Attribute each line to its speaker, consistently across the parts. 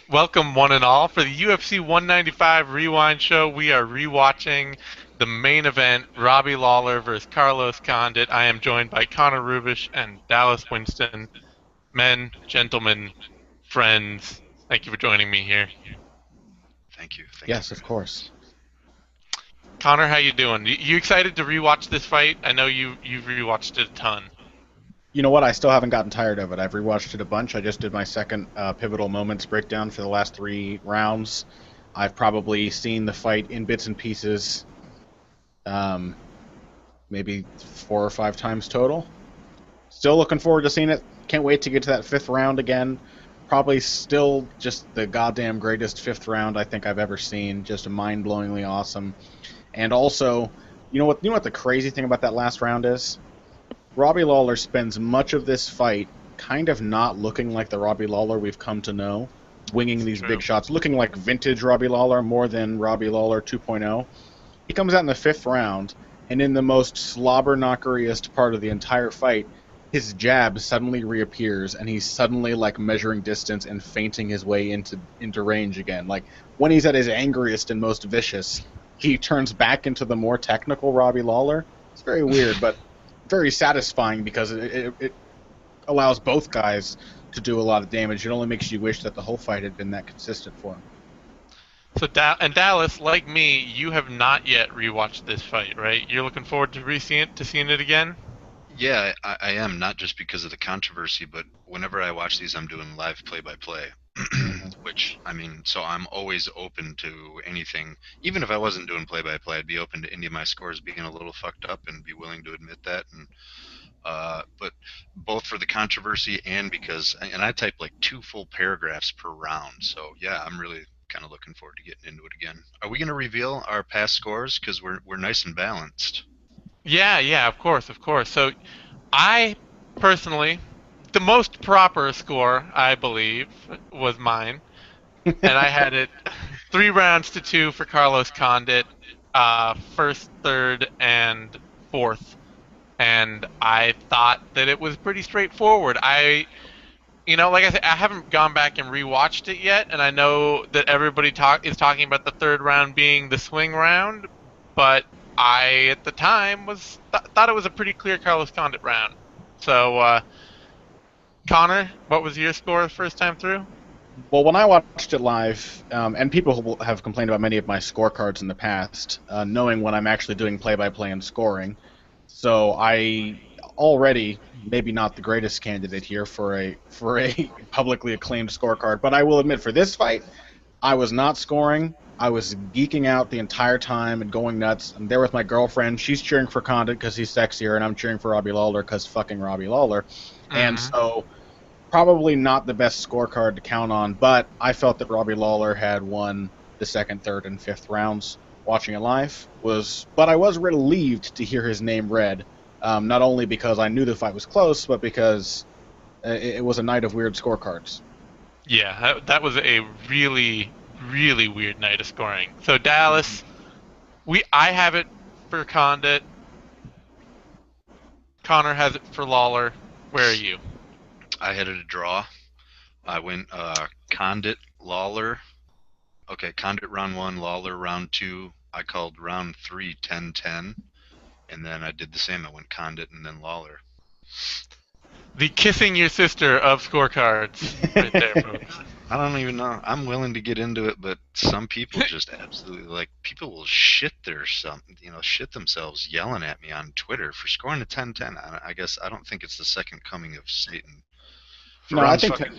Speaker 1: Welcome, one and all, for the UFC 195 Rewind Show. We are rewatching the main event, Robbie Lawler versus Carlos Condit. I am joined by Connor Rubish and Dallas Winston. Men, gentlemen, friends, thank you for joining me here.
Speaker 2: Thank you. Thank you
Speaker 3: Yes,
Speaker 2: for
Speaker 3: of
Speaker 2: having
Speaker 3: course.
Speaker 2: us.
Speaker 1: Connor, how you doing? You excited to rewatch this fight? I know you've rewatched it a ton.
Speaker 3: You know what? I still haven't gotten tired of it. I've rewatched it a bunch. I just did my second pivotal moments breakdown for the last three rounds. I've probably seen the fight in bits and pieces, um, maybe four or five times total. Still looking forward to seeing it. Can't wait to get to that fifth round again. Probably still just the goddamn greatest fifth round I think I've ever seen. Just mind-blowingly awesome. And also, you know what the crazy thing about that last round is? Robbie Lawler spends much of this fight kind of not looking like the Robbie Lawler we've come to know, winging
Speaker 1: It's
Speaker 3: these
Speaker 1: true.
Speaker 3: big shots, looking like vintage Robbie Lawler more than Robbie Lawler 2.0. He comes out in the fifth round, and in the most slobber knockeriest part of the entire fight, his jab suddenly reappears, and he's suddenly like measuring distance and feinting his way into range again. Like when he's at his angriest and most vicious, he turns back into the more technical Robbie Lawler. It's very weird, but very satisfying because it allows both guys to do a lot of damage. It only makes you wish that the whole fight had been that consistent for him.
Speaker 1: So, Dallas, like me, you have not yet rewatched this fight, right? You're looking forward to seeing it again.
Speaker 2: Yeah, I am not just because of the controversy, but whenever I watch these, I'm doing live play-by-play,
Speaker 3: Mm-hmm.
Speaker 2: which I mean, so I'm always open to anything. Even if I wasn't doing play-by-play, I'd be open to any of my scores being a little fucked up and be willing to admit that. And but both for the controversy and because, and I type like two full paragraphs per round. So yeah, I'm really kind of looking forward to getting into it again. Are we going to reveal our past scores? Because we're nice and balanced.
Speaker 1: Yeah, yeah, of course, of course. So, I personally, the most proper score, I believe, was mine, and I had it 3 rounds to 2 for Carlos Condit, first, third, and fourth. And I thought that it was pretty straightforward. Like I said, I haven't gone back and rewatched it yet, and I know that everybody is talking about the third round being the swing round, but I at the time thought it was a pretty clear Carlos Condit round. So, Connor, what was your score the first time through?
Speaker 3: Well, when I watched it live, and people have complained about many of my scorecards in the past, knowing when I'm actually doing play-by-play and scoring, so I already maybe not the greatest candidate here for a publicly acclaimed scorecard, but I will admit for this fight, I was not scoring. I was geeking out the entire time and going nuts. I'm there with my girlfriend. She's cheering for Condit because he's sexier, and I'm cheering for Robbie Lawler because fucking Robbie Lawler. And
Speaker 1: Mm-hmm.
Speaker 3: so probably not the best scorecard to count on, but I felt that Robbie Lawler had won the second, third, and fifth rounds. Watching it live but I was relieved to hear his name read, not only because I knew the fight was close, but because it was a night of weird scorecards.
Speaker 1: Yeah, that was a really, really weird night of scoring. So Dallas, I have it for Condit. Connor has it for Lawler. Where are you?
Speaker 2: I had a draw. I went Condit, Lawler. Okay, Condit round one, Lawler round two. I called round three 10-10, and then I did the same. I went Condit and then Lawler.
Speaker 1: The kissing your sister of scorecards, right there, folks.
Speaker 2: I don't even know. I'm willing to get into it, but some people just absolutely like people will shit themselves yelling at me on Twitter for scoring a 10-10. I guess I don't think it's the second coming of Satan for
Speaker 3: No, I
Speaker 2: round
Speaker 3: think
Speaker 2: fucking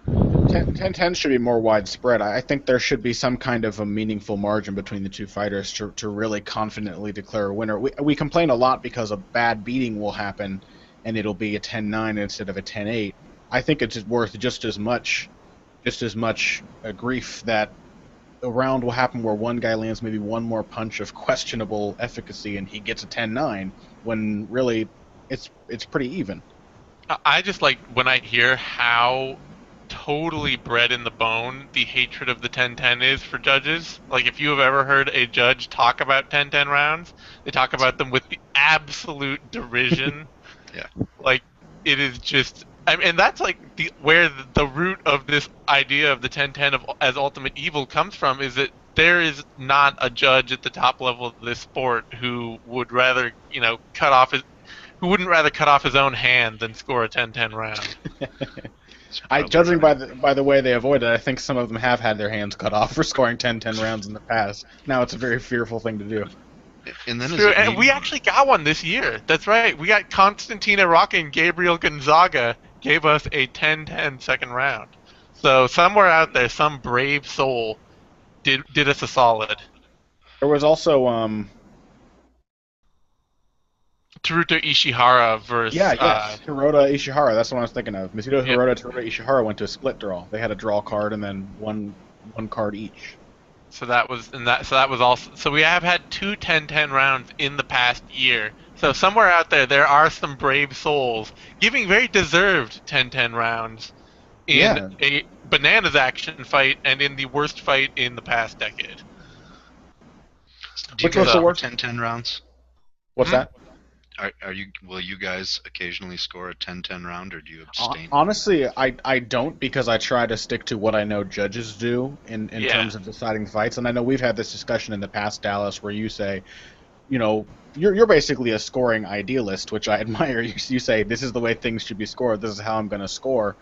Speaker 3: 10-10 should be more widespread. I think there should be some kind of a meaningful margin between the two fighters to really confidently declare a winner. We complain a lot because a bad beating will happen and it'll be a 10-9 instead of a 10-8. I think it's worth just as much grief that a round will happen where one guy lands maybe one more punch of questionable efficacy and he gets a 10-9 when really it's pretty even.
Speaker 1: I just like when I hear how totally bred in the bone the hatred of the 10-10 is for judges. Like if you have ever heard a judge talk about 10-10 rounds, they talk about them with the absolute derision.
Speaker 2: yeah.
Speaker 1: Like it is just And that's like where the root of this idea of the 10-10 as ultimate evil comes from, is that there is not a judge at the top level of this sport who would rather, who wouldn't rather cut off his own hand than score a 10-10 round.
Speaker 2: It's
Speaker 3: I
Speaker 2: probably
Speaker 3: judging by
Speaker 2: right.
Speaker 3: the way they avoid it, I think some of them have had their hands cut off for scoring 10-10 rounds in the past. Now it's a very fearful thing to do.
Speaker 2: And then
Speaker 1: It's
Speaker 2: is
Speaker 1: true,
Speaker 2: it
Speaker 1: and we
Speaker 2: me?
Speaker 1: actually got one this year. That's right. We got Constantina Rocca and Gabriel Gonzaga gave us a 10-10 second round. So somewhere out there, some brave soul did us a solid.
Speaker 3: There was also
Speaker 1: Teruto Ishihara
Speaker 3: yeah,
Speaker 1: versus
Speaker 3: yes, Hirota Ishihara. That's the one I was thinking of. Mizuto
Speaker 1: yep.
Speaker 3: Hirota, Teruto Ishihara went to a split draw. They had a draw card and then one card each.
Speaker 1: So that was also, so we have had two 10-10 rounds in the past year. So somewhere out there are some brave souls giving very deserved 10-10 rounds in
Speaker 3: Yeah.
Speaker 1: a bananas action fight and in the worst fight in the past decade.
Speaker 2: Do you
Speaker 3: Which was
Speaker 2: guys
Speaker 3: the
Speaker 1: So,
Speaker 2: score
Speaker 3: worst?
Speaker 2: 10-10 rounds?
Speaker 3: What's
Speaker 1: hmm?
Speaker 3: that?
Speaker 2: Are you? Will you guys occasionally score a 10-10 round, or do you abstain?
Speaker 3: Honestly, I don't, because I try to stick to what I know judges do in
Speaker 1: Yeah.
Speaker 3: terms of deciding fights. And I know we've had this discussion in the past, Dallas, where you say, you know, you're basically a scoring idealist, which I admire. You say this is the way things should be scored. This is how I'm going to score.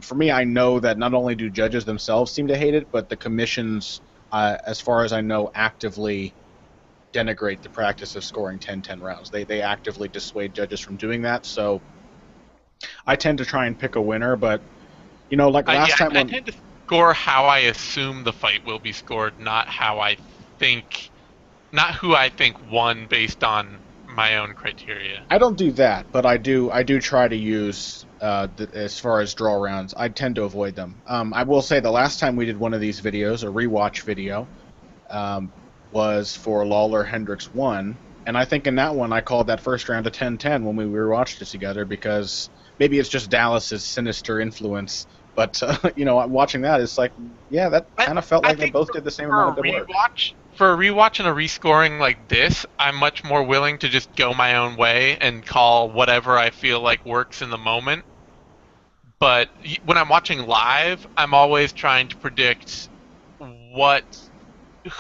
Speaker 3: For me, I know that not only do judges themselves seem to hate it, but the commissions, as far as I know, actively denigrate the practice of scoring 10-10 rounds. They actively dissuade judges from doing that. So I tend to try and pick a winner, but like last time
Speaker 1: I
Speaker 3: when
Speaker 1: tend to score how I assume the fight will be scored, not how I think, not who I think won based on my own criteria.
Speaker 3: I don't do that, but I do try to use as far as draw rounds. I tend to avoid them. I will say the last time we did one of these videos, a rewatch video, um, was for Lawler Hendricks 1, and I think in that one I called that first round a 10-10 when we rewatched it together, because maybe it's just Dallas's sinister influence, but watching that, it's like, yeah, that
Speaker 1: I,
Speaker 3: kind of felt
Speaker 1: I
Speaker 3: like they
Speaker 1: think
Speaker 3: both did the same
Speaker 1: for
Speaker 3: amount
Speaker 1: a
Speaker 3: of good work.
Speaker 1: rewatch and a rescoring like this, I'm much more willing to just go my own way and call whatever I feel like works in the moment. But when I'm watching live, I'm always trying to predict what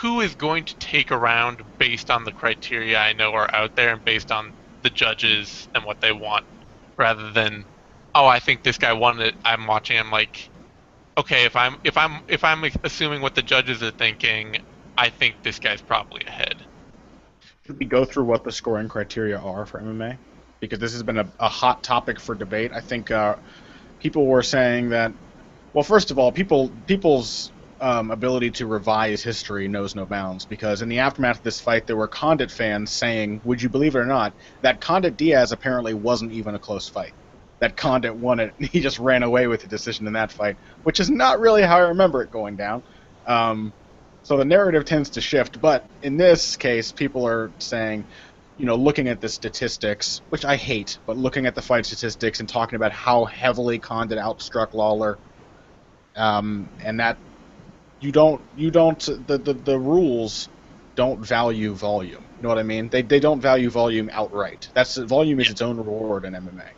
Speaker 1: who is going to take a round based on the criteria I know are out there and based on the judges and what they want, rather than, oh, I think this guy won it. I'm watching. I'm like, okay, if I'm assuming what the judges are thinking, I think this guy's probably ahead.
Speaker 3: Should we go through what the scoring criteria are for MMA? Because this has been a hot topic for debate. I think people were saying that, well, first of all, people's ability to revise history knows no bounds, because in the aftermath of this fight, there were Condit fans saying, would you believe it or not, that Condit Diaz apparently wasn't even a close fight. That Condit won it. He just ran away with the decision in that fight, which is not really how I remember it going down. Um, so the narrative tends to shift, but in this case, people are saying, looking at the statistics, which I hate, but looking at the fight statistics and talking about how heavily Condit outstruck Lawler, and that the rules don't value volume. You know what I mean? They don't value volume outright. Volume is
Speaker 1: Yeah.
Speaker 3: its own reward in MMA.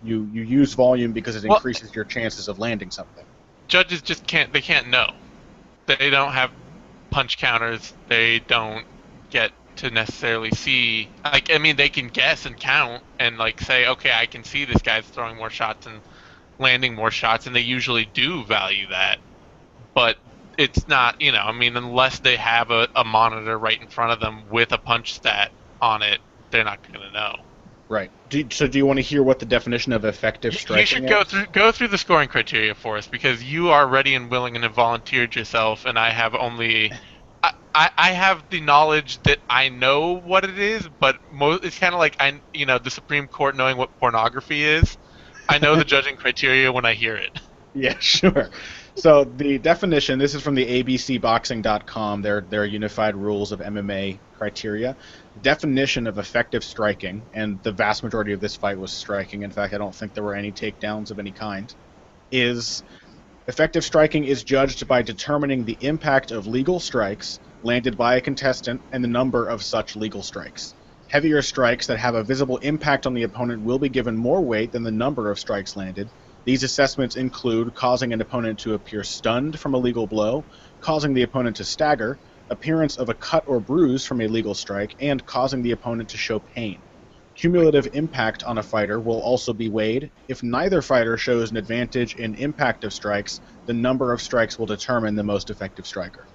Speaker 3: You use volume because it
Speaker 1: Well,
Speaker 3: increases your chances of landing something.
Speaker 1: judges just can't. They can't know. They don't have punch counters. They don't get to necessarily see. Like, I mean, they can guess and count and like say, okay, I can see this guy's throwing more shots and landing more shots, and they usually do value that. But it's not, I mean, unless they have a monitor right in front of them with a punch stat on it, they're not going to know.
Speaker 3: Right. So do you want to hear what the definition of effective
Speaker 1: You
Speaker 3: striking
Speaker 1: should go
Speaker 3: is?
Speaker 1: through the scoring criteria for us, because you are ready and willing and have volunteered yourself, and I have only. I have the knowledge that I know what it is, but it's kind of like the Supreme Court knowing what pornography is. I know the judging criteria when I hear it.
Speaker 3: Yeah, sure. So the definition, this is from the abcboxing.com, their unified rules of MMA criteria. Definition of effective striking, and the vast majority of this fight was striking. In fact, I don't think there were any takedowns of any kind. Is effective striking is judged by determining the impact of legal strikes landed by a contestant and the number of such legal strikes. Heavier strikes that have a visible impact on the opponent will be given more weight than the number of strikes landed, These assessments include causing an opponent to appear stunned from a legal blow, causing the opponent to stagger, appearance of a cut or bruise from a legal strike, and causing the opponent to show pain. Cumulative impact on a fighter will also be weighed. If neither fighter shows an advantage in impact of strikes, the number of strikes will determine the most effective striker.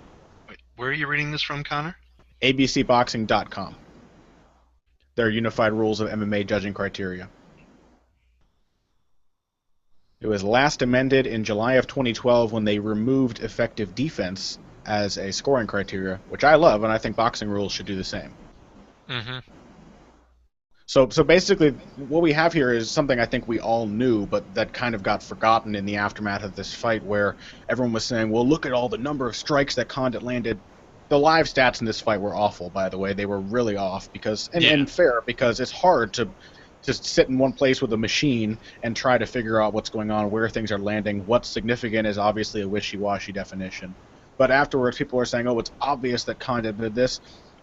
Speaker 2: Wait, where are you reading this from, Connor?
Speaker 3: abcboxing.com. Their unified rules of MMA judging criteria. It was last amended in July of 2012 when they removed effective defense as a scoring criteria, which I love, and I think boxing rules should do the same.
Speaker 1: Mm-hmm.
Speaker 3: So basically, what we have here is something I think we all knew, but that kind of got forgotten in the aftermath of this fight, where everyone was saying, well, look at all the number of strikes that Condit landed. The live stats in this fight were awful, by the way. They were really off, because and fair, because it's hard to just sit in one place with a machine and try to figure out what's going on, where things are landing. What's significant is obviously a wishy-washy definition. But afterwards, people are saying, oh, it's obvious that Condit did this.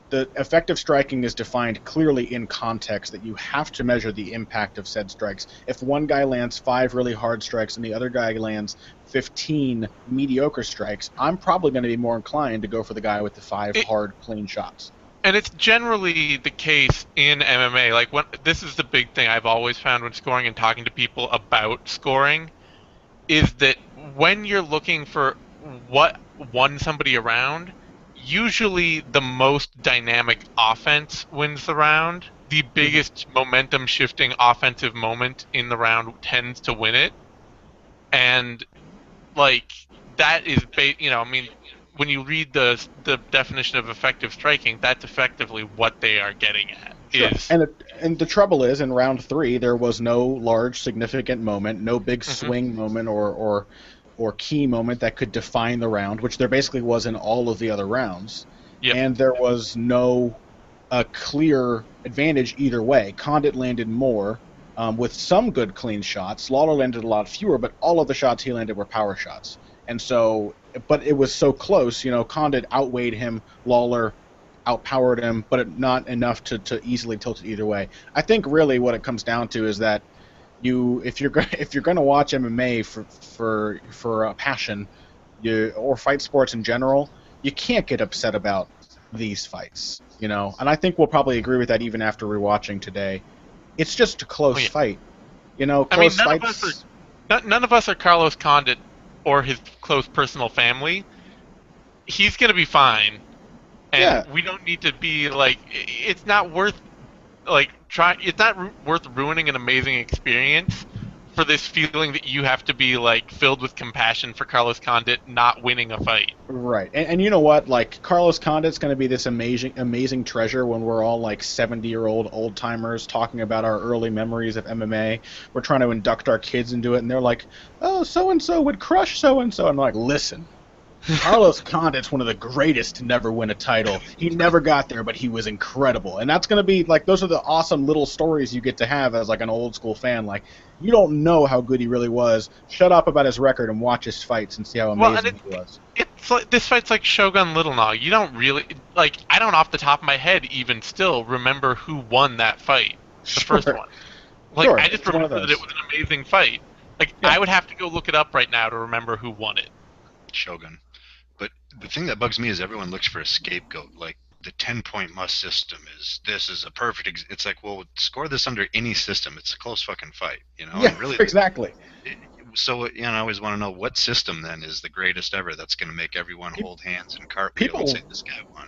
Speaker 3: The effective striking is defined clearly in context, that you have to measure the impact of said strikes. If one guy lands 5 really hard strikes and the other guy lands 15 mediocre strikes, I'm probably going to be more inclined to go for the guy with the 5 hard, clean shots.
Speaker 1: And it's generally the case in MMA. Like, this is the big thing I've always found when scoring and talking to people about scoring, is that when you're looking for what won somebody around, usually the most dynamic offense wins the round. The biggest momentum shifting offensive moment in the round tends to win it. And like, that is when you read the definition of effective striking, that's effectively what they are getting at.
Speaker 3: Sure. And the trouble is, in round 3, there was no large significant moment, no big swing moment or key moment that could define the round, which there basically was in all of the other rounds.
Speaker 1: Yep.
Speaker 3: And there was no clear advantage either way. Condit landed more with some good clean shots. Lawler landed a lot fewer, but all of the shots he landed were power shots. And so, but it was so close, Condit outweighed him, Lawler outpowered him, but not enough to easily tilt it either way. I think really what it comes down to is that if you're going to watch MMA for a passion, or fight sports in general, you can't get upset about these fights, And I think we'll probably agree with that even after rewatching today. It's just a close fight, Close fights.
Speaker 1: None of us are Carlos Condit or his close personal family. He's gonna be fine, and we don't need to be like. It's not worth It's not worth ruining an amazing experience for this feeling that you have to be filled with compassion for Carlos Condit not winning a fight.
Speaker 3: Right, and you know what? Carlos Condit's going to be this amazing treasure when we're all 70-year-old old timers talking about our early memories of MMA. We're trying to induct our kids into it, and they're like, "Oh, so and so would crush so and so." I'm like, "Listen, Carlos Condit's one of the greatest to never win a title. He never got there, but he was incredible." And that's going to be those are the awesome little stories you get to have as an old school fan. You don't know how good he really was. Shut up about his record and watch his fights and see how amazing he was.
Speaker 1: It's this fight's like Shogun Little Nog. You don't really I don't off the top of my head even still remember who won that fight. The first one. I just remember that it was an amazing fight. I would have to go look it up right now to remember who won it.
Speaker 2: Shogun. But the thing that bugs me is everyone looks for a scapegoat. The 10-point must system is a perfect. It's well, score this under any system. It's a close fucking fight,
Speaker 3: Yeah,
Speaker 2: really,
Speaker 3: exactly.
Speaker 2: So I always want to know what system then is the greatest ever. That's going to make everyone hold hands and cartwheel and say this guy won.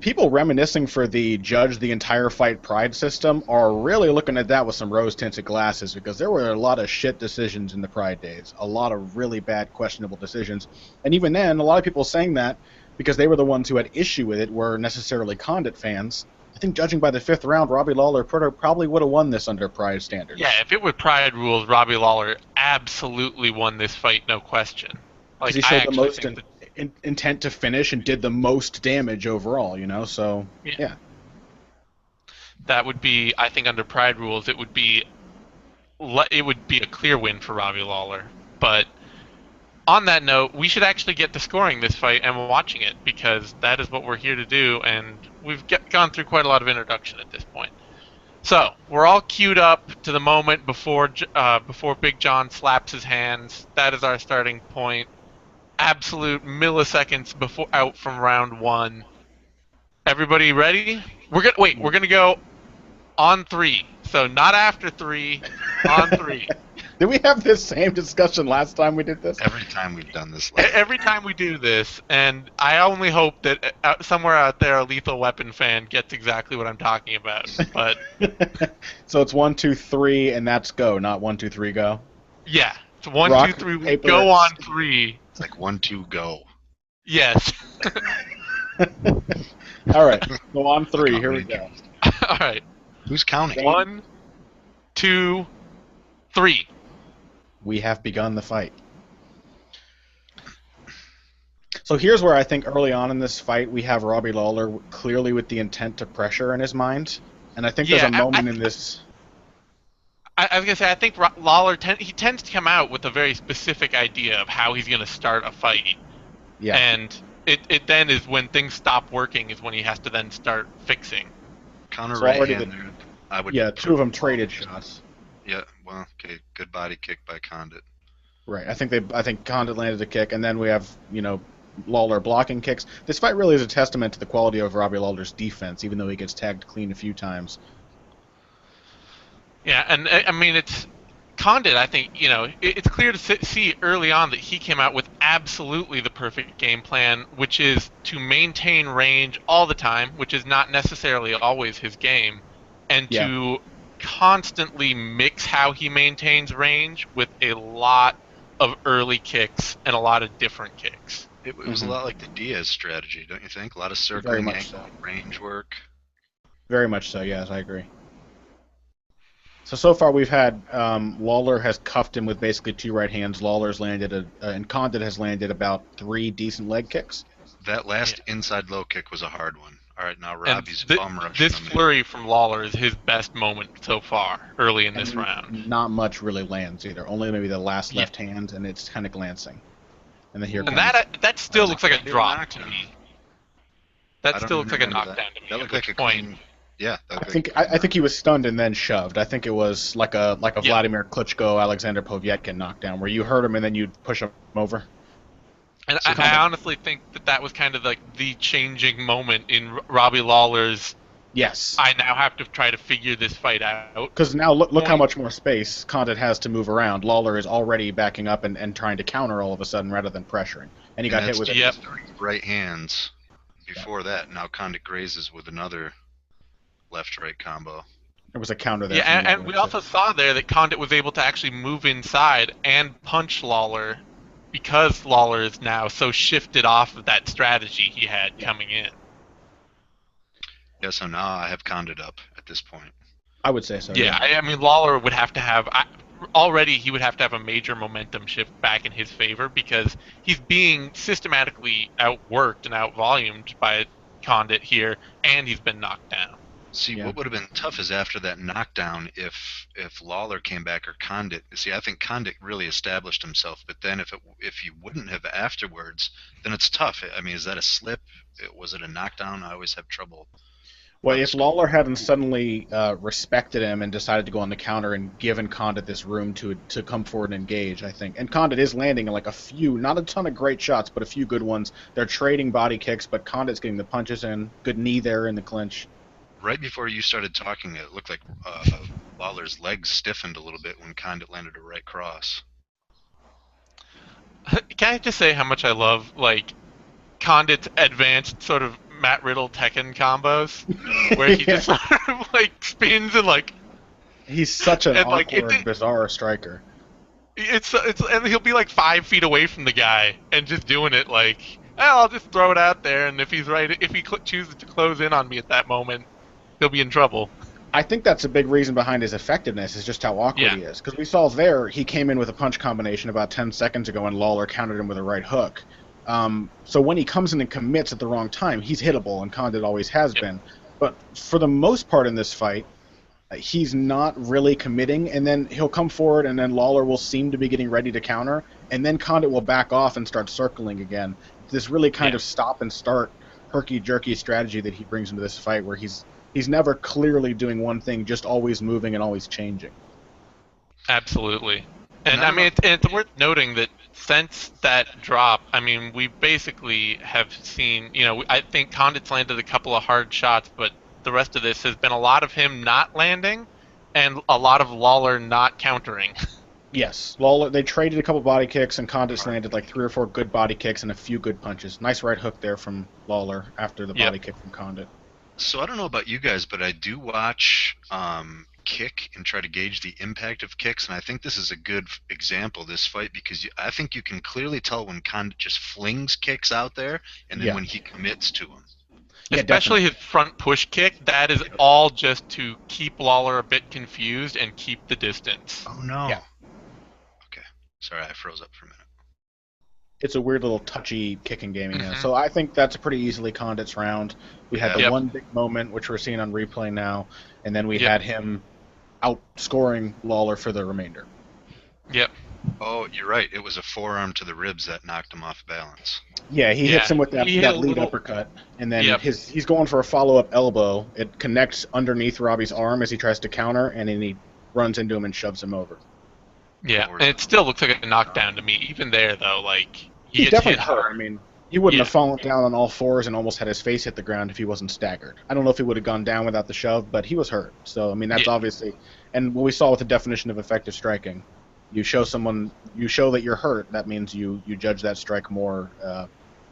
Speaker 3: People reminiscing for the judge the entire fight pride system are really looking at that with some rose-tinted glasses, because there were a lot of shit decisions in the pride days, a lot of really bad, questionable decisions, and even then, a lot of people saying that because they were the ones who had issue with it were necessarily Condit fans. I think judging by the 5th round, Robbie Lawler probably would have won this under Pride standards.
Speaker 1: Yeah, if it were Pride rules, Robbie Lawler absolutely won this fight, no question.
Speaker 3: Because he showed the most intent to finish and did the most damage overall, so, yeah.
Speaker 1: That would be, I think under Pride rules, it would be a clear win for Robbie Lawler. But on that note, we should actually get to scoring this fight and watching it, because that is what we're here to do, and we've gone through quite a lot of introduction at this point. So we're all queued up to the moment before Big John slaps his hands. That is our starting point. Absolute milliseconds before out from round one. Everybody ready? We're gonna go on three. So not after three, on three.
Speaker 3: Did we have this same discussion last time we did this?
Speaker 2: Every time we've done this,
Speaker 1: Every time we do this, and I only hope that somewhere out there a Lethal Weapon fan gets exactly what I'm talking about. But
Speaker 3: So it's 1, 2, 3, and that's go, not 1, 2, 3, go.
Speaker 1: yeah, it's one,
Speaker 3: Rock,
Speaker 1: two, three. We
Speaker 3: paper,
Speaker 1: go on three.
Speaker 2: it's like 1, 2, go.
Speaker 1: Yes.
Speaker 3: All right, go on three. Here we go.
Speaker 1: All right.
Speaker 2: Who's counting?
Speaker 1: 1, 2, 3.
Speaker 3: We have begun the fight. So here's where I think early on in this fight we have Robbie Lawler clearly with the intent to pressure in his mind, and I think there's a moment in this.
Speaker 1: I was gonna say I think Lawler he tends to come out with a very specific idea of how he's gonna start a fight.
Speaker 3: Yeah.
Speaker 1: And it then is when things stop working is when he has to then start fixing.
Speaker 2: Counter
Speaker 3: So
Speaker 2: right
Speaker 3: already
Speaker 2: hand there. I would.
Speaker 3: Yeah, two of them traded shots.
Speaker 2: Yeah. Well, okay. Good body kick by Condit.
Speaker 3: Right. I think Condit landed a kick, and then we have Lawler blocking kicks. This fight really is a testament to the quality of Robbie Lawler's defense, even though he gets tagged clean a few times.
Speaker 1: Yeah, and I mean it's Condit. I think it's clear to see early on that he came out with absolutely the perfect game plan, which is to maintain range all the time, which is not necessarily always his game, and to constantly mix how he maintains range with a lot of early kicks and a lot of different kicks.
Speaker 2: It was a lot like the Diaz strategy, don't you think? A lot of circling,
Speaker 3: Very much
Speaker 2: angle, range work.
Speaker 3: Very much so, yes, I agree. So far we've had Lawler has cuffed him with basically two right hands. Lawler's landed and Condit has landed about 3 decent leg kicks.
Speaker 2: That last inside low kick was a hard one. All right, now Robbie's bum rushing
Speaker 1: This flurry from Lawler is his best moment so far early in this round.
Speaker 3: Not much really lands either. Only maybe the last left hand, and it's kind of glancing. And then here comes...
Speaker 1: that still looks like a drop to me. That still looks like a knockdown to me.
Speaker 2: That looked like a clean. Yeah.
Speaker 3: I think he was stunned and then shoved. I think it was like a Vladimir Klitschko, Alexander Povetkin knockdown, where you hurt him and then you'd push him over.
Speaker 1: And I honestly think that was kind of like the changing moment in Robbie Lawler's.
Speaker 3: Yes.
Speaker 1: I now have to try to figure this fight out.
Speaker 3: Because now look how much more space Condit has to move around. Lawler is already backing up and trying to counter all of a sudden rather than pressuring. And he got hit with
Speaker 2: right hands. Before that, now Condit grazes with another left-right combo.
Speaker 3: There was a counter there.
Speaker 1: Yeah, and we also saw there that Condit was able to actually move inside and punch Lawler because Lawler is now so shifted off of that strategy he had coming in.
Speaker 2: Yeah, so now I have Condit up at this point.
Speaker 3: I would say so.
Speaker 1: Yeah, I mean Lawler would have to have already he would have to have a major momentum shift back in his favor because he's being systematically outworked and outvolumed by Condit here, and he's been knocked down.
Speaker 2: See, what would have been tough is after that knockdown, if Lawler came back or Condit. See, I think Condit really established himself, but then if he wouldn't have afterwards, then it's tough. I mean, is that a slip? Was it a knockdown? I always have trouble.
Speaker 3: Well, if Lawler hadn't suddenly respected him and decided to go on the counter and given Condit this room to come forward and engage, I think. And Condit is landing like a few, not a ton of great shots, but a few good ones. They're trading body kicks, but Condit's getting the punches in. Good knee there in the clinch.
Speaker 2: Right before you started talking, it looked like Lawler's legs stiffened a little bit when Condit landed a right cross.
Speaker 1: Can I just say how much I love Condit's advanced sort of Matt Riddle Tekken combos, where he just sort of spins and
Speaker 3: He's such an awkward, bizarre striker.
Speaker 1: And he'll be 5 feet away from the guy and just doing it I'll just throw it out there, and if he chooses to close in on me at that moment, he'll be in trouble.
Speaker 3: I think that's a big reason behind his effectiveness is just how awkward he is. Because we saw there, he came in with a punch combination about 10 seconds ago, and Lawler countered him with a right hook. So when he comes in and commits at the wrong time, he's hittable, and Condit always has been. But for the most part in this fight, he's not really committing, and then he'll come forward, and then Lawler will seem to be getting ready to counter, and then Condit will back off and start circling again. This really kind of stop-and-start, herky-jerky strategy that he brings into this fight where he's He's never clearly doing one thing, just always moving and always changing.
Speaker 1: Absolutely.
Speaker 2: And
Speaker 1: And
Speaker 2: I
Speaker 1: I
Speaker 2: don't know.
Speaker 1: mean, it's worth noting that since that drop, I mean, we basically have seen, I think Condit's landed a couple of hard shots, but the rest of this has been a lot of him not landing and a lot of Lawler not countering.
Speaker 3: Yes, Lawler. They traded a couple body kicks, and Condit landed like 3 or 4 good body kicks and a few good punches. Nice right hook there from Lawler after the
Speaker 1: Yep.
Speaker 3: body kick from Condit.
Speaker 2: So I don't know about you guys, but I do watch kick and try to gauge the impact of kicks, and I think this is a good example, this fight, because I think you can clearly tell when Condit just flings kicks out there, and then
Speaker 3: Yeah.
Speaker 2: when he commits to them.
Speaker 3: Yeah,
Speaker 1: Especially
Speaker 3: definitely.
Speaker 1: his front push kick, that is all just to keep Lawler a bit confused and keep the distance.
Speaker 2: Oh no.
Speaker 3: Yeah.
Speaker 2: Okay. Sorry, I froze up for a minute.
Speaker 3: It's a weird little touchy kicking game he has.
Speaker 1: Mhm.
Speaker 3: So I think that's a pretty easily Condit's round. We had the
Speaker 1: Yep.
Speaker 3: one big moment, which we're seeing on replay now, and then we
Speaker 1: Yep.
Speaker 3: had him outscoring Lawler for the remainder.
Speaker 1: Yep.
Speaker 2: Oh, you're right. It was a forearm to the ribs that knocked him off balance.
Speaker 3: Yeah, he hits
Speaker 1: Yeah.
Speaker 3: him with that,
Speaker 1: He hit
Speaker 3: that
Speaker 1: a
Speaker 3: lead
Speaker 1: little-
Speaker 3: uppercut, and then
Speaker 1: Yep.
Speaker 3: he's going for a follow-up elbow. It connects underneath Robbie's arm as he tries to counter, and then he runs into him and shoves him over.
Speaker 1: Yeah, and it still looks like a knockdown to me. Even there, though, like he
Speaker 3: He's
Speaker 1: gets
Speaker 3: definitely
Speaker 1: hit
Speaker 3: hurt. I
Speaker 1: hard.
Speaker 3: mean, he wouldn't
Speaker 1: Yeah.
Speaker 3: have fallen down on all fours and almost had his face hit the ground if he wasn't staggered. I don't know if he would have gone down without the shove, but he was hurt. So I mean, that's
Speaker 1: Yeah.
Speaker 3: obviously, and what we saw with the definition of effective striking, you show that you're hurt. That means you judge that strike more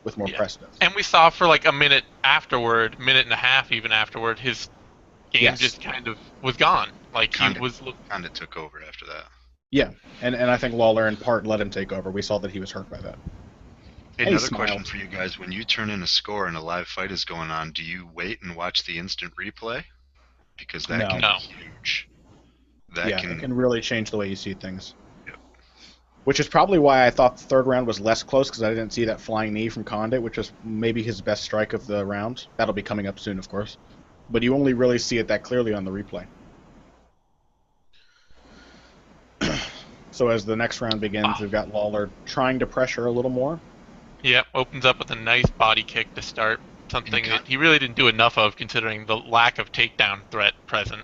Speaker 3: with more
Speaker 1: Yeah.
Speaker 3: precedence.
Speaker 1: And we saw for like a minute afterward, minute and a half even afterward, his game
Speaker 3: Yes.
Speaker 1: just kind of was gone. Like he
Speaker 2: Condit.
Speaker 1: was.
Speaker 2: Condit took over after that.
Speaker 3: Yeah, and I think Lawler in part let him take over. We saw that he was hurt by that.
Speaker 2: Hey,
Speaker 3: And he
Speaker 2: another question
Speaker 3: smiled.
Speaker 2: for you guys. When you turn in a score and a live fight is going on, do you wait and watch the instant replay? Because that
Speaker 3: No.
Speaker 2: can
Speaker 1: No.
Speaker 2: be huge. That
Speaker 3: Yeah,
Speaker 2: can,
Speaker 3: it can really change the way you see things.
Speaker 2: Yep.
Speaker 3: Which is probably why I thought the third round was less close, because I didn't see that flying knee from Condit, which was maybe his best strike of the round. That'll be coming up soon, of course. But you only really see it that clearly on the replay. So as the next round begins, we've got Lawler trying to pressure a little more.
Speaker 1: Yep, opens up with a nice body kick to start. Something that he really didn't do enough of, considering the lack of takedown threat present.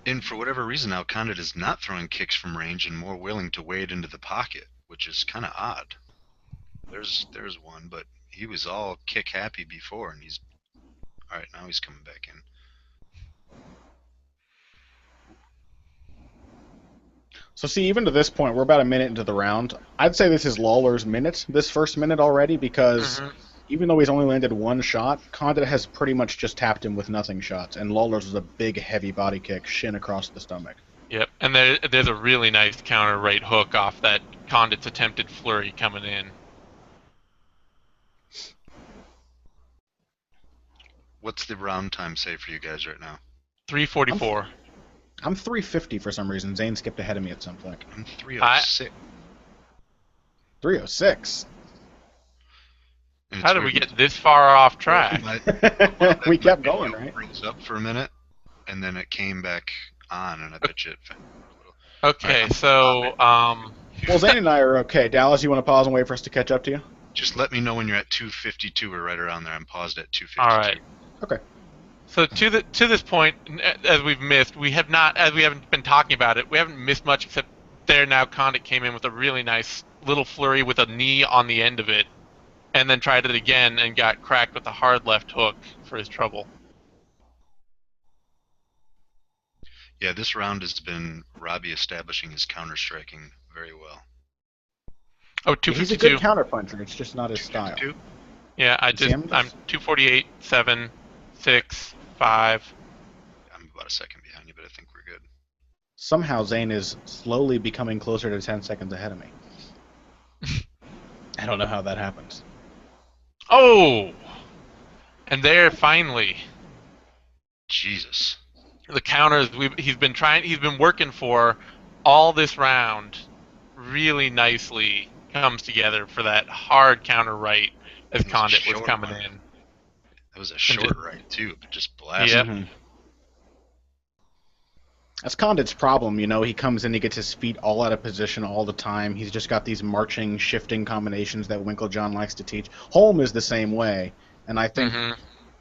Speaker 2: and for whatever reason now, Condit is not throwing kicks from range and more willing to wade into the pocket, which is kind of odd. There's one, but he was all kick happy before, and he's all right now. He's coming back in.
Speaker 3: So see, even to this point, we're about a minute into the round. I'd say this is Lawler's minute, this first minute already, because even though he's only landed one shot, Condit has pretty much just tapped him with nothing shots, and Lawler's was a big, heavy body kick, shin across the stomach.
Speaker 1: Yep, and there's a really nice counter right hook off that Condit's attempted flurry coming in.
Speaker 2: What's the round time say for you guys right now?
Speaker 1: 344.
Speaker 3: I'm 350 for some reason. Zane skipped ahead of me at some point.
Speaker 2: I'm 306.
Speaker 3: 306.
Speaker 2: And
Speaker 1: How
Speaker 2: it's
Speaker 1: did we
Speaker 2: weird
Speaker 1: get this far off track?
Speaker 2: because
Speaker 3: We kept
Speaker 2: my
Speaker 3: going,
Speaker 2: video
Speaker 3: right?
Speaker 2: froze up for a minute, and then it came back on, and I bet you it fell a little.
Speaker 1: Okay,
Speaker 2: Alright,
Speaker 1: so
Speaker 3: Well, Zane and I are okay. Dallas, you want to pause and wait for us to catch up to you?
Speaker 2: Just let me know when you're at 252 or right around there. I'm paused at 252.
Speaker 1: all right.
Speaker 3: Okay.
Speaker 1: So to this point, as we've missed, we haven't been talking about it. We haven't missed much, except there now Condit came in with a really nice little flurry with a knee on the end of it, and then tried it again and got cracked with a hard left hook for his trouble.
Speaker 2: Yeah, this round has been Robbie establishing his counter striking very well.
Speaker 1: Oh,
Speaker 3: He's a
Speaker 1: 252.
Speaker 3: good counterpuncher. It's just not his style.
Speaker 2: 252?
Speaker 1: Yeah,
Speaker 3: See him?
Speaker 1: I'm 248, 7, 6, 5.
Speaker 2: I'm about a second behind you, but I think we're good.
Speaker 3: Somehow Zane is slowly becoming closer to 10 seconds ahead of me. I don't know how that happens.
Speaker 1: Oh! And there, finally,
Speaker 2: Jesus.
Speaker 1: the counters he's been working for all this round really nicely comes together for that hard counter right as
Speaker 2: It was a
Speaker 1: Condit was
Speaker 2: short
Speaker 1: coming
Speaker 2: one.
Speaker 1: in.
Speaker 2: That was a short right, too, but just blasted.
Speaker 1: Yep.
Speaker 3: Mhm. That's Condit's problem, he comes in, he gets his feet all out of position all the time. He's just got these marching, shifting combinations that Winklejohn likes to teach. Holm is the same way, and I think,
Speaker 1: Mhm.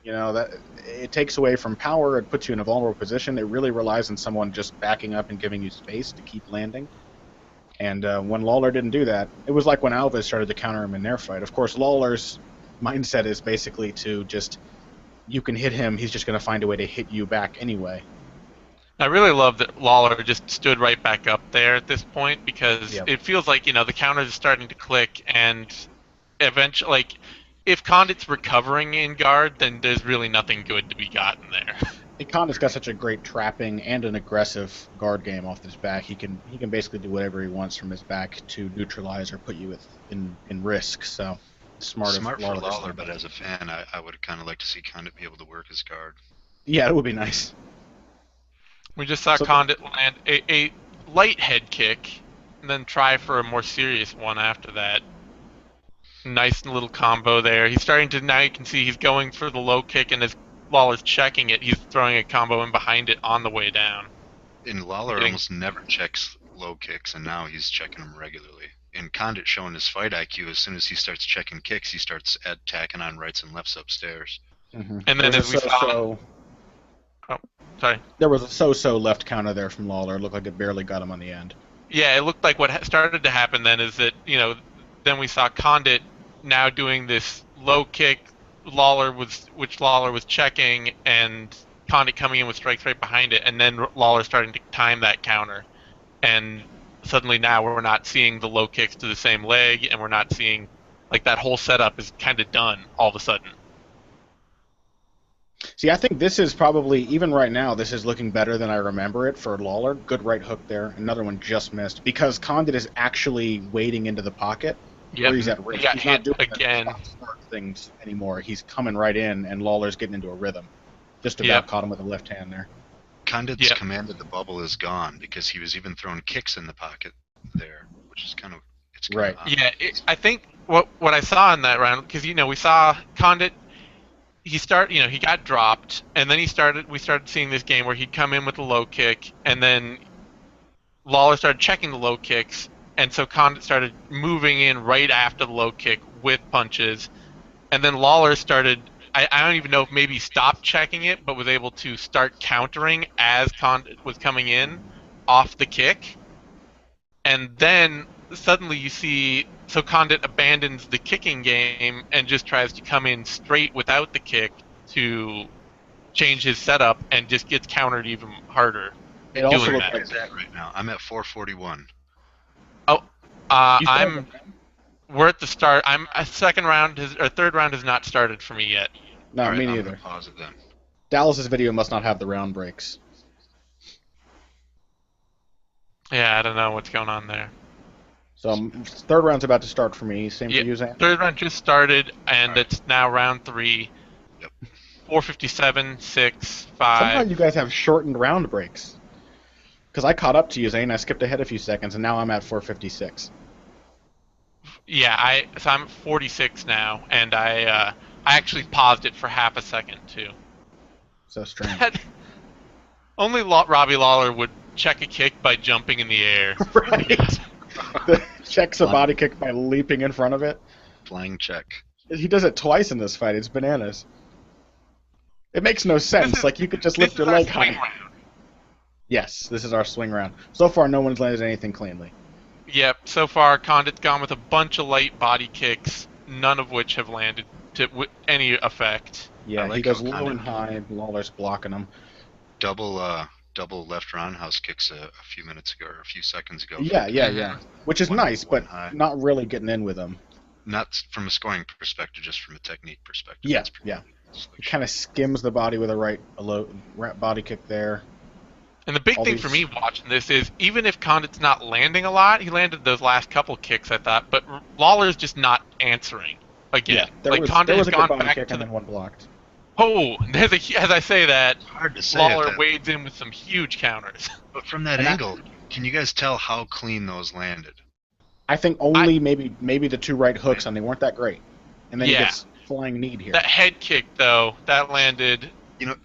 Speaker 3: You know, that it takes away from power. It puts you in a vulnerable position. It really relies on someone just backing up and giving you space to keep landing. And when Lawler didn't do that, it was like when Alves started to counter him in their fight. Of course, Lawler's mindset is basically to just, you can hit him, he's just going to find a way to hit you back anyway.
Speaker 1: I really love that Lawler just stood right back up there at this point because
Speaker 3: Yep.
Speaker 1: it feels like, the counters are starting to click, and eventually, like, if Condit's recovering in guard, then there's really nothing good to be gotten there.
Speaker 3: Condit's got such a great trapping and an aggressive guard game off his back. He can basically do whatever he wants from his back to neutralize or put you in risk. So smart
Speaker 2: for
Speaker 3: Lawler,
Speaker 2: Lawler, but as a fan, I would kind of like to see Condit be able to work his guard.
Speaker 3: Yeah, it would be nice.
Speaker 1: We just saw Condit land a light head kick, and then try for a more serious one after that. Nice little combo there. He's starting to, now you can see he's going for the low kick, and as Lawler's checking it, he's throwing a combo in behind it on the way down.
Speaker 2: And Lawler almost never checks low kicks, and now he's checking them regularly. And Condit showing his fight IQ, as soon as he starts checking kicks, he starts attacking on rights and lefts upstairs.
Speaker 3: Mm-hmm.
Speaker 1: And then as we saw... Oh, sorry.
Speaker 3: There was a so-so left counter there from Lawler. It looked like it barely got him on the end.
Speaker 1: Yeah, it looked like what started to happen then is that, then we saw Condit now doing this low kick, which Lawler was checking, and Condit coming in with strikes right behind it, and then Lawler starting to time that counter. And suddenly now we're not seeing the low kicks to the same leg, and we're not seeing, like, that whole setup is kind of done all of a sudden.
Speaker 3: See, I think this is probably, even right now, this is looking better than I remember it for Lawler. Good right hook there. Another one just missed. Because Condit is actually wading into the pocket.
Speaker 1: Yep.
Speaker 3: He's at risk.
Speaker 1: He got
Speaker 3: He's
Speaker 1: hit
Speaker 3: not doing
Speaker 1: again.
Speaker 3: start things anymore. He's coming right in, and Lawler's getting into a rhythm. Just about caught him with the left hand there.
Speaker 2: Condit's command of the bubble is gone because he was even throwing kicks in the pocket there, which is kind of
Speaker 3: right.
Speaker 1: Yeah, I think what I saw in that round, because we saw Condit. He got dropped, and then we started seeing this game where he'd come in with a low kick, and then Lawler started checking the low kicks, and so Condit started moving in right after the low kick with punches, and then Lawler started, I don't even know if maybe he stopped checking it, but was able to start countering as Condit was coming in off the kick, and then suddenly you see, so Condit abandons the kicking game and just tries to come in straight without the kick to change his setup, and just gets countered even harder.
Speaker 3: It also looks
Speaker 2: like that right now. I'm at 441.
Speaker 1: Oh, we're at the start. Third round has not started for me yet.
Speaker 3: No,
Speaker 2: right,
Speaker 3: me
Speaker 2: I'm
Speaker 3: neither.
Speaker 2: gonna pause it then.
Speaker 3: Dallas's video must not have the round breaks.
Speaker 1: Yeah, I don't know what's going on there.
Speaker 3: So third round's about to start for me. Same for you, Zan?
Speaker 1: Third round just started, and it's now round 3.
Speaker 2: Yep.
Speaker 1: 4:57, 6, 5.
Speaker 3: Sometimes you guys have shortened round breaks. Because I caught up to you, Zane. I skipped ahead a few seconds, and now I'm at 4:56.
Speaker 1: Yeah, so I'm at 46 now, and I actually paused it for half a second too.
Speaker 3: So strange.
Speaker 1: Only Robbie Lawler would check a kick by jumping in the air.
Speaker 3: Right. Checks a body kick by leaping in front of it.
Speaker 2: Flying check.
Speaker 3: He does it twice in this fight. It's bananas. It makes no sense. Like, you could just lift your leg high. Yes, this is our swing round. So far, no one's landed anything cleanly.
Speaker 1: Yep, so far, Condit's gone with a bunch of light body kicks, none of which have landed to any effect.
Speaker 3: Yeah, he goes low and high. Lawler's blocking him.
Speaker 2: Double left roundhouse kicks a few minutes ago, or a few seconds ago.
Speaker 3: Yeah. Which is nice, but not really getting in with him.
Speaker 2: Not from a scoring perspective, just from a technique perspective.
Speaker 3: Yeah. He kind of skims the body with a low body kick there.
Speaker 1: And the big thing for me watching this is, even if Condit's not landing a lot, he landed those last couple kicks, I thought, but Lawler's just not answering again.
Speaker 3: Yeah, there was a good body kick and then one blocked.
Speaker 1: Oh, as I say that,
Speaker 2: hard to say
Speaker 1: Lawler wades in with some huge counters.
Speaker 2: But from that angle, can you guys tell how clean those landed?
Speaker 3: I think only maybe the two right hooks, and they weren't that great. And then he gets flying knee here.
Speaker 1: That head kick, though, that landed...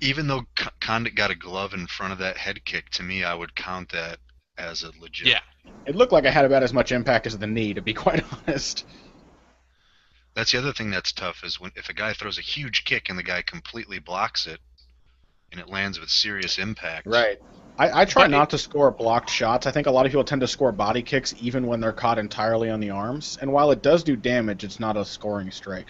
Speaker 2: Even though Condit got a glove in front of that head kick, to me, I would count that as a legit.
Speaker 1: Yeah.
Speaker 3: It looked like I had about as much impact as the knee, to be quite honest.
Speaker 2: That's the other thing that's tough is if a guy throws a huge kick and the guy completely blocks it and it lands with serious impact.
Speaker 3: Right. I try
Speaker 1: But
Speaker 3: not to score blocked shots. I think a lot of people tend to score body kicks even when they're caught entirely on the arms. And while it does do damage, it's not a scoring strike.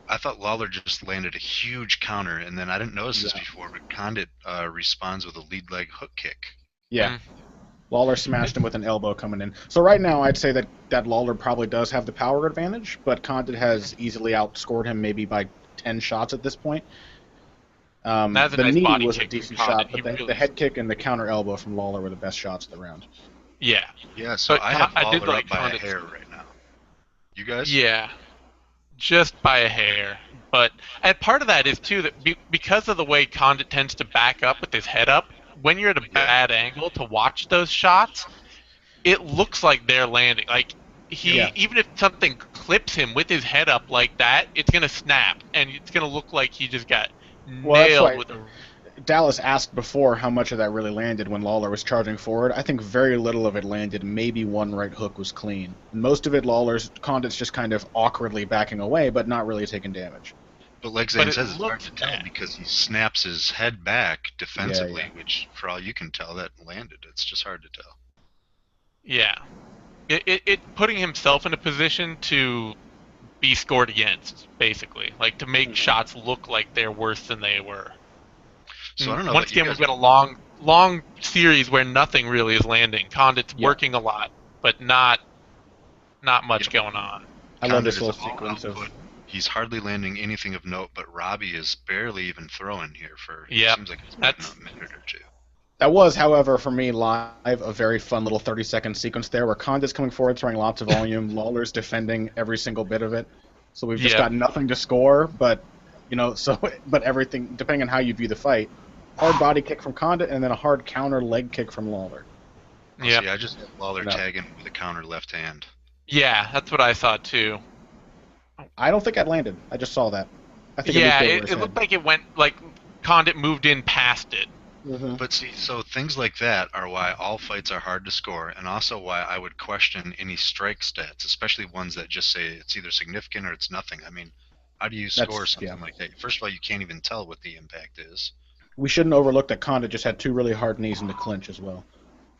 Speaker 2: I thought Lawler just landed a huge counter, and then I didn't notice this
Speaker 3: Yeah.
Speaker 2: before, but Condit responds with a lead leg hook kick.
Speaker 3: Yeah.
Speaker 1: mm,
Speaker 3: Lawler smashed him with an elbow coming in. So right now, I'd say that Lawler probably does have the power advantage, but Condit has easily outscored him maybe by 10 shots at this point.
Speaker 1: that's a
Speaker 3: The
Speaker 1: nice
Speaker 3: knee
Speaker 1: body
Speaker 3: was a
Speaker 1: kick from
Speaker 3: decent
Speaker 1: Condit.
Speaker 3: shot,
Speaker 1: He
Speaker 3: but the,
Speaker 1: really,
Speaker 3: the head kick and the counter elbow from Lawler were the best shots of the round.
Speaker 1: yeah.
Speaker 2: Yeah, so
Speaker 1: But
Speaker 2: I have
Speaker 1: I did
Speaker 2: Lawler
Speaker 1: like
Speaker 2: up by a
Speaker 1: Condit's.
Speaker 2: hair right now. You guys?
Speaker 1: Yeah, just by a hair. But and part of that is too that because of the way Condit tends to back up with his head up, when you're at a
Speaker 2: Yeah.
Speaker 1: bad angle to watch those shots, it looks like they're landing. Like
Speaker 3: Yeah.
Speaker 1: even if something clips him with his head up like that, it's gonna snap and it's gonna look like he just got
Speaker 3: Well, that's
Speaker 1: nailed
Speaker 3: why
Speaker 1: with a.
Speaker 3: Dallas asked before how much of that really landed when Lawler was charging forward. I think very little of it landed. Maybe one right hook was clean. Most of it, Condit's just kind of awkwardly backing away, but not really taking damage.
Speaker 2: But like
Speaker 1: But
Speaker 2: Zane
Speaker 1: it
Speaker 2: says, it's hard
Speaker 1: looks
Speaker 2: to tell
Speaker 1: bad.
Speaker 2: because he snaps his head back defensively,
Speaker 3: Yeah.
Speaker 2: which, for all you can tell, that landed. It's just hard to tell.
Speaker 1: Yeah, it putting himself in a position to be scored against, basically, like to make
Speaker 3: Mhm.
Speaker 1: shots look like they're worse than they were.
Speaker 2: So I don't know
Speaker 1: Once
Speaker 2: about you
Speaker 1: again, we've
Speaker 2: guys.
Speaker 1: got a long series where nothing really is landing. Condit's
Speaker 3: Yeah.
Speaker 1: working a lot, but not much
Speaker 2: Yep.
Speaker 1: going on.
Speaker 3: I love
Speaker 2: Condit
Speaker 3: this
Speaker 2: is
Speaker 3: little
Speaker 2: all
Speaker 3: sequence of.
Speaker 2: output. He's hardly landing anything of note, but Robbie is barely even throwing here for.
Speaker 1: Yep,
Speaker 2: Seems like it's been
Speaker 1: that's
Speaker 2: a minute or two.
Speaker 3: That was, however, for me live, a very fun little 30-second sequence there where Condit's coming forward, throwing lots of volume. Lawler's defending every single bit of it. So we've just
Speaker 1: yep,
Speaker 3: got nothing to score, but but everything depending on how you view the fight. Hard body kick from Condit, and then a hard counter leg kick from Lawler.
Speaker 2: Oh,
Speaker 1: yep,
Speaker 2: see, I just had Lawler
Speaker 3: No.
Speaker 2: tagging with a counter left hand.
Speaker 1: yeah. That's what I saw too.
Speaker 3: I don't think I'd landed. I just saw that. I think
Speaker 1: Yeah,
Speaker 3: it moved over his
Speaker 1: it
Speaker 3: head.
Speaker 1: looked like it went like Condit moved in past it.
Speaker 3: Mhm.
Speaker 2: But see, so things like that are why all fights are hard to score, and also why I would question any strike stats, especially ones that just say it's either significant or it's nothing. I mean, how do you score
Speaker 3: That's
Speaker 2: something like that? First of all, you can't even tell what the impact is.
Speaker 3: We shouldn't overlook that Condit just had two really hard knees in the clinch as well.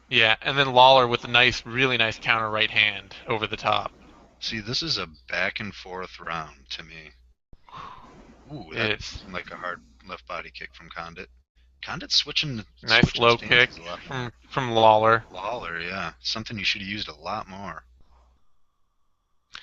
Speaker 1: Yeah, and then Lawler with a really nice counter right hand over the top.
Speaker 2: See, this is a back and forth round to me. Ooh, that
Speaker 1: It's
Speaker 2: seemed like a hard left body kick from Condit. Condit's switching
Speaker 1: nice low kick
Speaker 2: stances a lot more.
Speaker 1: from Lawler.
Speaker 2: Lawler, yeah, something you should have used a lot more.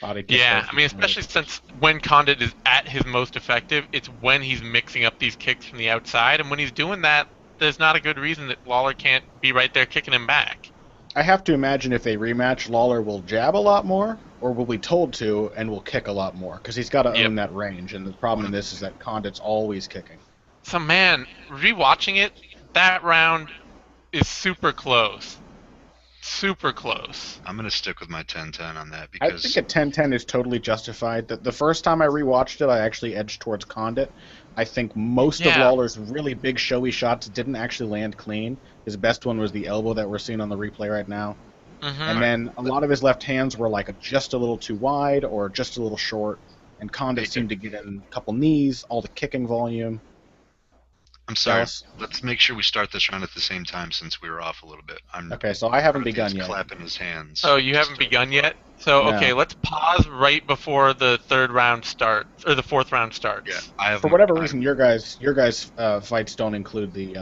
Speaker 3: Body kick
Speaker 1: Yeah,
Speaker 3: both
Speaker 1: I mean,
Speaker 3: from Condit.
Speaker 1: especially since when Condit is at his most effective, it's when he's mixing up these kicks from the outside, and when he's doing that, there's not a good reason that Lawler can't be right there kicking him back.
Speaker 3: I have to imagine if they rematch, Lawler will jab a lot more, or will be told to, and will kick a lot more, because he's got to
Speaker 1: Yep.
Speaker 3: own that range. And the problem in this is that Condit's always kicking.
Speaker 1: So man, rewatching it, that round is super close. Super close.
Speaker 2: I'm gonna stick with my 10-10 on that
Speaker 3: I
Speaker 2: because
Speaker 3: think a 10-10 is totally justified. The first time I rewatched it, I actually edged towards Condit. I think most of
Speaker 1: Yeah.
Speaker 3: Lawler's really big, showy shots didn't actually land clean. His best one was the elbow that we're seeing on the replay right now.
Speaker 1: Mm-hmm.
Speaker 3: And then a lot of his left hands were like just a little too wide or just a little short. And Condit seemed to get in a couple knees, all the kicking volume.
Speaker 2: I'm sorry.
Speaker 3: Dallas?
Speaker 2: Let's make sure we start this round at the same time since we were off a little bit.
Speaker 3: Okay, so I haven't
Speaker 2: He's
Speaker 3: begun yet.
Speaker 2: clapping his hands.
Speaker 1: Oh, you haven't begun yet? So,
Speaker 3: No.
Speaker 1: okay, let's pause right before the third round starts, or the fourth round starts.
Speaker 2: Yeah, I have.
Speaker 3: For whatever reason, your guys' fights don't include the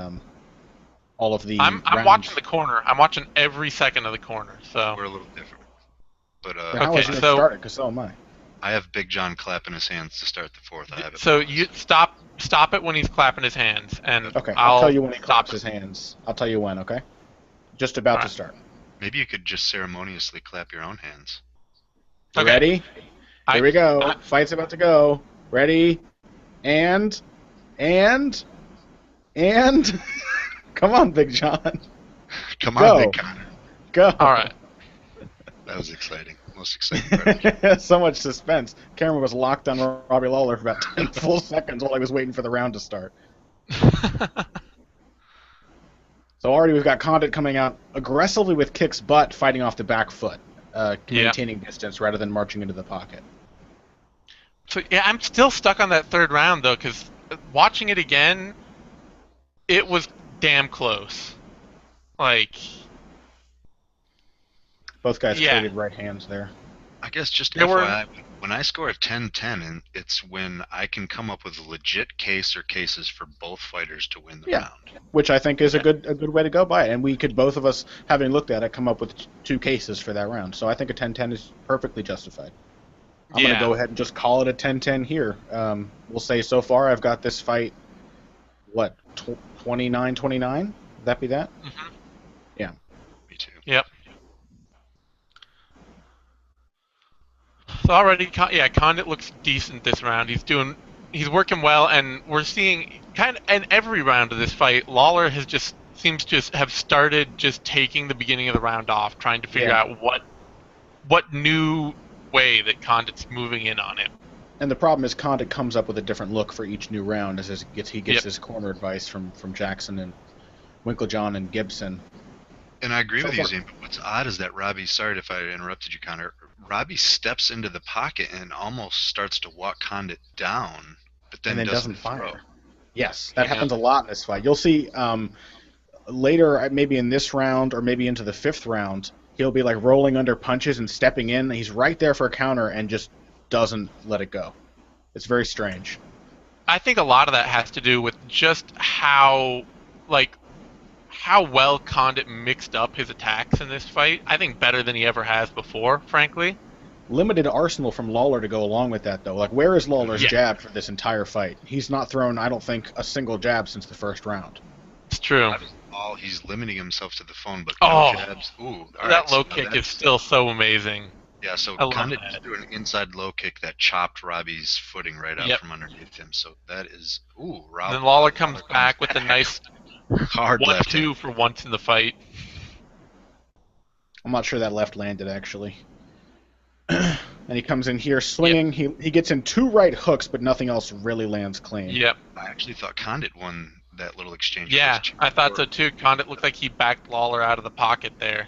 Speaker 3: all of the.
Speaker 1: I'm
Speaker 3: rounds.
Speaker 1: watching the corner. I'm watching every second of the corner. So,
Speaker 2: We're a little different, but
Speaker 3: Then how
Speaker 1: Okay,
Speaker 3: is yours
Speaker 1: so-
Speaker 3: started? Because so am I.
Speaker 2: I have Big John clapping his hands to start the fourth. I have it.
Speaker 1: so you stop it when he's clapping his hands, and
Speaker 3: Okay, I'll tell you when he
Speaker 1: stop
Speaker 3: claps
Speaker 1: it.
Speaker 3: his hands. I'll tell you when. Okay. Just about to
Speaker 1: Alright.
Speaker 3: start.
Speaker 2: Maybe you could just ceremoniously clap your own hands.
Speaker 1: Okay.
Speaker 3: Ready? Here we go.
Speaker 1: I-
Speaker 3: Fight's about to go. Ready? And. Come on, Big John.
Speaker 2: Come
Speaker 3: Go.
Speaker 2: on, Big Connor.
Speaker 3: Go.
Speaker 1: All right.
Speaker 2: That was exciting. Most exciting part.
Speaker 3: So much suspense. Camera was locked on Robbie Lawler for about 10 full seconds while I was waiting for the round to start. So already we've got Condit coming out aggressively with kicks, but fighting off the back foot,
Speaker 1: Yeah.
Speaker 3: maintaining distance rather than marching into the pocket.
Speaker 1: So yeah, I'm still stuck on that third round though, because watching it again, it was damn close. Like,
Speaker 3: Both guys
Speaker 1: yeah,
Speaker 3: traded right hands there.
Speaker 2: I guess just
Speaker 1: there were.
Speaker 2: FYI, when I score a 10-10, and it's when I can come up with a legit case or cases for both fighters to win the
Speaker 3: Yeah,
Speaker 2: round.
Speaker 3: which I think is a
Speaker 1: Yeah,
Speaker 3: good way to go by it. And we could both of us, having looked at it, come up with two cases for that round. So I think a 10-10 is perfectly justified. I'm going to
Speaker 1: yeah.
Speaker 3: go ahead and just call it a 10-10 here. We'll say so far I've got this fight, what, 29-29? Would that be that?
Speaker 1: Hmm.
Speaker 3: Yeah.
Speaker 2: Me too.
Speaker 1: Yep. So already, yeah, Condit looks decent this round. He's working well, and we're seeing kind of in every round of this fight, Lawler has just seems to have started just taking the beginning of the round off, trying to figure
Speaker 3: Yeah.
Speaker 1: out what new way that Condit's moving in on him.
Speaker 3: And the problem is Condit comes up with a different look for each new round as he gets
Speaker 1: Yep.
Speaker 3: his corner advice from Jackson and Winklejohn and Gibson.
Speaker 2: And I agree
Speaker 3: So
Speaker 2: with you,
Speaker 3: far,
Speaker 2: Zane, but what's odd is that Robbie, sorry if I interrupted you, Connor, Robbie steps into the pocket and almost starts to walk Condit down, but
Speaker 3: and
Speaker 2: then
Speaker 3: then doesn't
Speaker 2: doesn't throw.
Speaker 3: fire. Yes, that
Speaker 1: Yeah.
Speaker 3: happens a lot in this fight. You'll see later, maybe in this round or maybe into the fifth round, he'll be like rolling under punches and stepping in. He's right there for a counter and just doesn't let it go. It's very strange.
Speaker 1: I think a lot of that has to do with just like how well Condit mixed up his attacks in this fight. I think better than he ever has before, frankly.
Speaker 3: Limited arsenal from Lawler to go along with that, though. Like, where is Lawler's
Speaker 1: Yeah,
Speaker 3: jab for this entire fight? He's not thrown, I don't think, a single jab since the first round.
Speaker 1: it's true.
Speaker 2: All he's limiting himself to the phone, but no
Speaker 1: Oh,
Speaker 2: jabs. Ooh, all right.
Speaker 1: that
Speaker 2: So
Speaker 1: low
Speaker 2: now
Speaker 1: kick is
Speaker 2: that's
Speaker 1: still so amazing.
Speaker 2: yeah. So
Speaker 1: I love
Speaker 2: Condit
Speaker 1: that.
Speaker 2: just threw an inside low kick that chopped Robbie's footing right out
Speaker 1: Yep.
Speaker 2: from underneath him. So that is
Speaker 1: And then Lawler comes back with a nice
Speaker 2: hard left hand.
Speaker 1: 1-2 for once in the fight.
Speaker 3: I'm not sure that left landed, actually. And he comes in here swinging. Yep. He gets in two right hooks, but nothing else really lands clean.
Speaker 1: Yep.
Speaker 2: I actually thought Condit won that little exchange.
Speaker 1: Yeah, I thought so too. Condit looked like he backed Lawler out of the pocket there.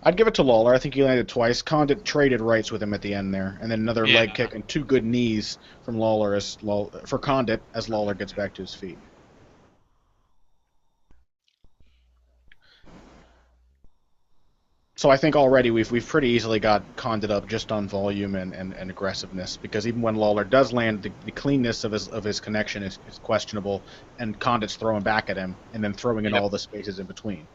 Speaker 3: I'd give it to Lawler. I think he landed twice. Condit traded rights with him at the end there, and then another leg kick and two good knees from Lawler for Condit as Lawler gets back to his feet. So I think already we've pretty easily got Condit up just on volume and aggressiveness, because even when Lawler does land, the cleanness of his connection is questionable, and Condit's throwing back at him and then throwing in all the spaces in between.